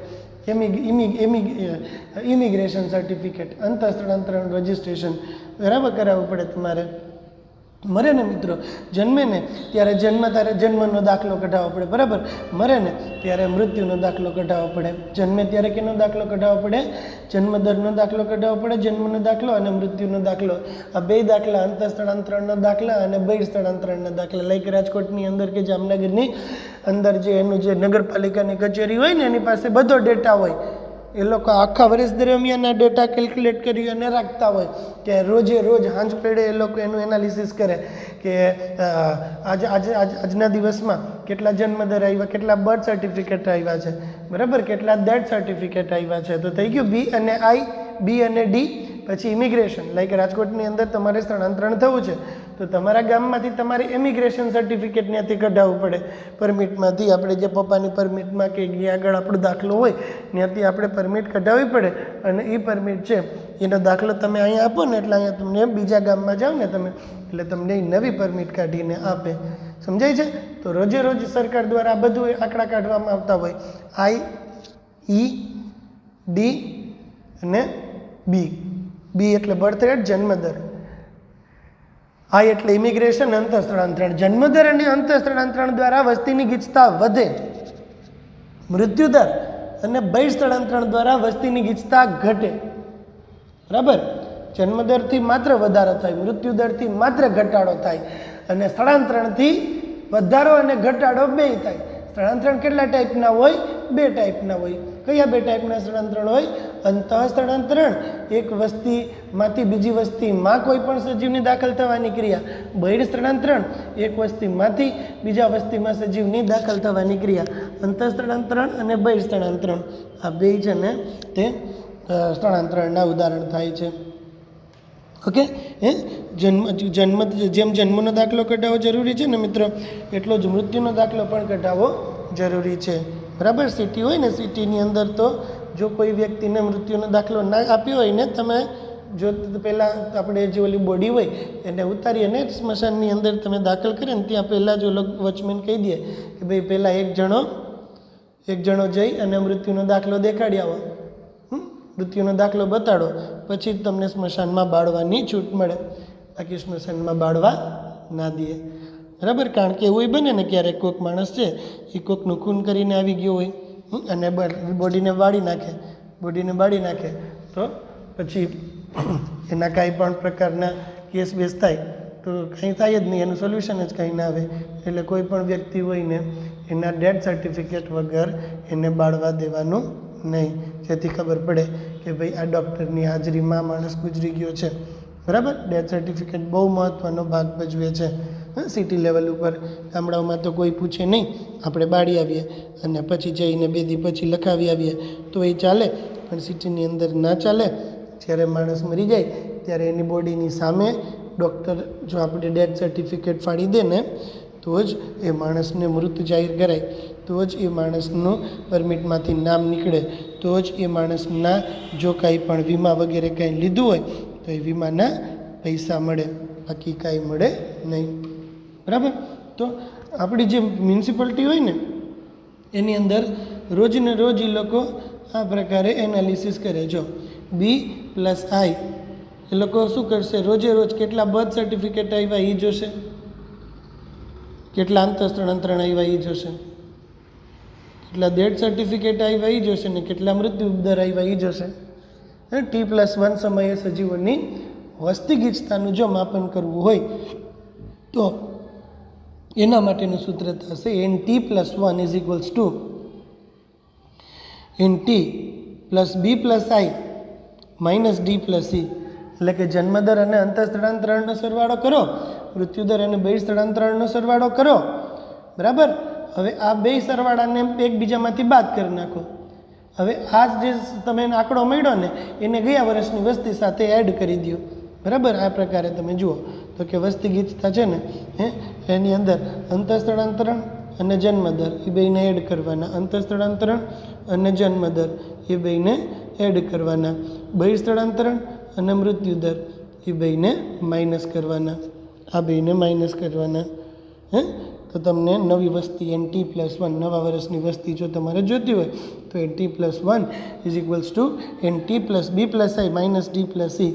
ઇમિગ્રેશન સર્ટિફિકેટ, અંતર સ્થળાંતરણ રજિસ્ટ્રેશન, બરાબર, કરાવવું પડે તમારે. મરે ને મિત્રો, જન્મે ને ત્યારે જન્મનો દાખલો કઢાવવો પડે, બરાબર. મરે ને ત્યારે મૃત્યુનો દાખલો કઢાવવો પડે. જન્મે ત્યારે કેનો દાખલો કઢાવવો પડે? જન્મદરનો દાખલો કઢાવવો પડે, જન્મનો દાખલો અને મૃત્યુનો દાખલો. આ બે દાખલા, અંતર સ્થળાંતરણના દાખલા અને બહિર સ્થળાંતરણના દાખલા. લાઈક રાજકોટની અંદર કે જામનગરની અંદર જે એનું જે નગરપાલિકાની કચેરી હોય ને એની પાસે બધો ડેટા હોય. એ લોકો આખા વર્ષ દરમિયાન આ ડેટા કેલ્ક્યુલેટ કરી અને રાખતા હોય કે રોજે રોજ હાંજ પેડે એ લોકો એનું એનાલિસિસ કરે કે આજના દિવસમાં કેટલા જન્મદર આવ્યા, કેટલા બર્થ સર્ટિફિકેટ આવ્યા છે, બરાબર, કેટલા ડેથ સર્ટિફિકેટ આવ્યા છે. તો થઈ ગયું બી અને આઈ, બી અને ડી. પછી ઇમિગ્રેશન, લાઈક રાજકોટની અંદર તમારે સ્થળાંતરણ થવું છે તો તમારા ગામમાંથી તમારે ઇમિગ્રેશન સર્ટિફિકેટ ત્યાંથી કઢાવવું પડે. પરમિટમાંથી આપણે જે પપ્પાની પરમિટમાં કે ત્યાં આગળ આપણો દાખલો હોય ત્યાંથી આપણે પરમિટ કઢાવવી પડે અને એ પરમિટ છે એનો દાખલો તમે અહીંયા આપો ને એટલે અહીંયા તમને બીજા ગામમાં જાઓ ને તમે એટલે તમને એ નવી પરમિટ કાઢીને આપે. સમજાય છે? તો રોજે રોજ સરકાર દ્વારા આ બધું આંકડા કાઢવામાં આવતા હોય. આઈ, ઈ, ડી અને બી. બી એટલે બર્થ રેટ, જન્મદર. આઈ એટલે ઇમિગ્રેશન, અંતર સ્થળાંતરણ. જન્મદર અને અંતર સ્થળાંતરણ દ્વારા વસ્તીની ગીચતા વધે. મૃત્યુદર અને બહિર સ્થળાંતરણ દ્વારા વસ્તીની ગીચતા ઘટે, બરાબર. જન્મદરથી માત્ર વધારો થાય, મૃત્યુદરથી માત્ર ઘટાડો થાય અને સ્થળાંતરણથી વધારો અને ઘટાડો બે થાય. સ્થળાંતરણ કેટલા ટાઈપના હોય? બે ટાઈપના હોય. કયા બે ટાઈપના સ્થળાંતરણ હોય? અંતઃ સ્થળાંતરણ, એક વસ્તીમાંથી બીજી વસ્તીમાં કોઈ પણ સજીવની દાખલ થવાની ક્રિયા. બહિર સ્થળાંતરણ, એક વસ્તીમાંથી બીજા વસ્તીમાં સજીવની દાખલ થવાની ક્રિયા. અંતઃ સ્થળાંતરણ અને બહિર સ્થળાંતરણ આ બે છે ને તે સ્થળાંતરણના ઉદાહરણ થાય છે. ઓકે, જેમ જન્મનો દાખલો કઢાવવો જરૂરી છે ને મિત્રો એટલો જ મૃત્યુનો દાખલો પણ કઢાવવો જરૂરી છે, બરાબર. સિટી હોય ને, સિટીની અંદર તો જો કોઈ વ્યક્તિને મૃત્યુનો દાખલો ના આપ્યો હોય ને તમે જો પહેલાં આપણે જે ઓલી બોડી હોય એને ઉતારી અને સ્મશાનની અંદર તમે દાખલ કરે ને ત્યાં પહેલાં જો વોચમેન કહી દે કે ભાઈ પહેલાં એક જણો જઈ અને મૃત્યુનો દાખલો દેખાડી આવો, મૃત્યુનો દાખલો બતાડો, પછી જ તમને સ્મશાનમાં બાળવાની છૂટ મળે, બાકી સ્મશાનમાં બાળવા ના દે, બરાબર. કારણ કે એવું બને ને ક્યારેક કોઈક માણસ છે એ કોઈકનું ખૂન કરીને આવી ગયો હોય અને બોડીને બાળી નાખે તો પછી એના કાંઈ પણ પ્રકારના કેસ બેસ થાય તો કંઈ થાય જ નહીં, એનું સોલ્યુશન જ કંઈ ના આવે. એટલે કોઈ પણ વ્યક્તિ હોય ને એના ડેથ સર્ટિફિકેટ વગર એને બાળવા દેવાનું નહીં, જેથી ખબર પડે કે ભાઈ આ ડૉક્ટરની હાજરીમાં માણસ ગુજરી ગયો છે, બરાબર. ડેથ સર્ટિફિકેટ બહુ મહત્ત્વનો ભાગ ભજવે છે. સિટી લેવલ ઉપર, ગામડાઓમાં તો કોઈ પૂછે નહીં, આપણે બાળી આવીએ અને પછી જઈને 2 દી પછી લખાવી આવીએ તો એ ચાલે, પણ સિટીની અંદર ના ચાલે. જ્યારે માણસ મરી જાય ત્યારે એની બોડીની સામે ડૉક્ટર જો આપણે ડેથ સર્ટિફિકેટ ફાડી દે ને તો જ એ માણસને મૃત જાહેર કરાય, તો જ એ માણસનું પરમિટમાંથી નામ નીકળે, તો જ એ માણસના જો કાંઈ પણ વીમા વગેરે કાંઈ લીધું હોય તો એ વીમાના પૈસા મળે, બાકી કાંઈ મળે નહીં, બરાબર. તો આપણી જે મ્યુનિસિપાલિટી હોય ને એની અંદર રોજને રોજ એ લોકો આ પ્રકારે એનાલિસિસ કરે. જો બી પ્લસ આઈ એ લોકો શું કરશે? રોજે રોજ કેટલા બર્થ સર્ટિફિકેટ આવ્યા એ જોશે, કેટલા અંતર સ્થળાંતરણ આવ્યા એ જોશે, કેટલા ડેથ સર્ટિફિકેટ આવ્યા એ જોશે ને કેટલા મૃત્યુ દર આવ્યા એ જોશે. T+1 સમયે સજીવોની વસ્તી ગીચતાનું જો માપન કરવું હોય તો એના માટેનું સૂત્ર થશે NT+1 is equals to NT plus B plus I minus D plus E. એટલે કે જન્મદર અને અંતઃસ્થળાંતરણનો સરવાળો કરો, મૃત્યુદર અને બહિઃસ્થળાંતરણનો સરવાળો કરો, બરાબર. હવે આ બે સરવાળાને એકબીજામાંથી બાદ કરી નાખો. હવે આ જે તમે આંકડો મળ્યો ને એને ગયા વર્ષની વસ્તી સાથે એડ કરી દો, બરાબર. આ પ્રકારે તમે જુઓ તો કે વસ્તી ગીચતા છે ને એની અંદર અંતઃસ્થળાંતરણ અને જન્મદર એ બેને એડ કરવાના, અંતઃસ્થળાંતરણ અને જન્મદર એ બેને એડ કરવાના, બહિઃસ્થળાંતરણ અને મૃત્યુદર એ બેને માઇનસ કરવાના, આ બેને માઇનસ કરવાના. તો તમને નવી વસ્તી NT+1 નવા વર્ષની વસ્તી જો તમારે જોતી હોય તો NT+1 is equals to NT plus B plus I minus D plus E,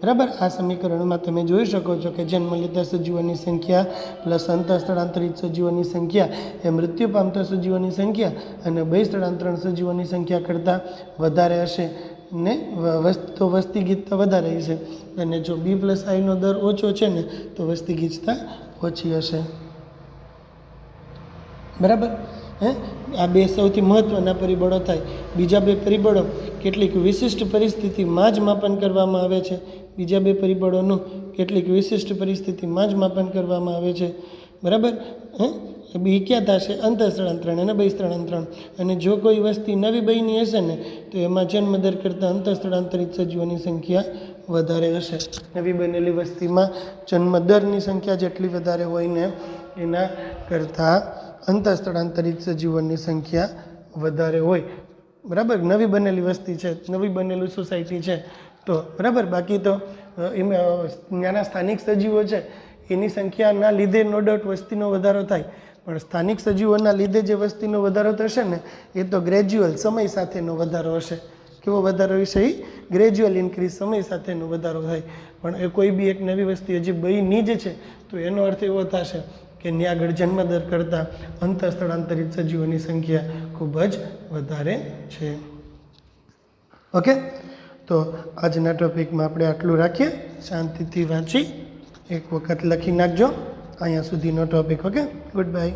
બરાબર. આ સમીકરણમાં તમે જોઈ શકો છો કે જન્મ લેતા સજીવોની સંખ્યા પ્લસ અંતઃસ્થળાંતરિત સજીવોની સંખ્યા એ મૃત્યુ પામતા સજીવોની સંખ્યા અને બહિઃસ્થળાંતરણ સજીવોની સંખ્યા કરતાં વધારે હશે ને તો વસ્તી ગીચતા વધારે હશે, અને જો B પ્લસ Iનો દર ઓછો છે ને તો વસ્તી ગીચતા ઓછી હશે, બરાબર. આ બે સૌથી મહત્ત્વના પરિબળો થાય. બીજા બે પરિબળો કેટલીક વિશિષ્ટ પરિસ્થિતિમાં જ માપન કરવામાં આવે છે, બીજા બે પરિબળોનું કેટલીક વિશિષ્ટ પરિસ્થિતિમાં જ માપન કરવામાં આવે છે, બરાબર. બી ક્યાં થશે? અંતઃસ્થળાંતરણ અને બહિઃસ્થળાંતરણ. અને જો કોઈ વસ્તી નવી બની હશે ને તો એમાં જન્મદર કરતાં અંતઃસ્થળાંતરિત સજીવોની સંખ્યા વધારે હશે. નવી બનેલી વસ્તીમાં જન્મદરની સંખ્યા જેટલી વધારે હોય ને એના કરતાં અંતઃસ્થળાંતરિત સજીવોની સંખ્યા વધારે હોય, બરાબર. નવી બનેલી વસ્તી છે, નવી બનેલું સોસાયટી છે તો બરાબર. બાકી તો એમાં ત્યાંના સ્થાનિક સજીવો છે એની સંખ્યાના લીધે નો ડાઉટ વસ્તીનો વધારો થાય, પણ સ્થાનિક સજીવોના લીધે જે વસ્તીનો વધારો થશે ને એ તો ગ્રેજ્યુઅલ સમય સાથેનો વધારો હશે. કેવો વધારો હશે? એ ગ્રેજ્યુઅલ ઇન્ક્રીઝ, સમય સાથેનો વધારો થાય. પણ એ કોઈ બી એક નવી વસ્તી હજી બની જ છે તો એનો અર્થ એવો થશે કે ત્યાં આગળ જન્મદર કરતાં અંતઃસ્થળાંતરિત સજીવોની સંખ્યા ખૂબ જ વધારે છે. ઓકે, તો આજના ટોપિકમાં આપણે આટલું રાખીએ. શાંતિથી વાંચી એક વખત લખી નાખજો અહીંયા સુધીનો ટોપિક. Okay, good bye.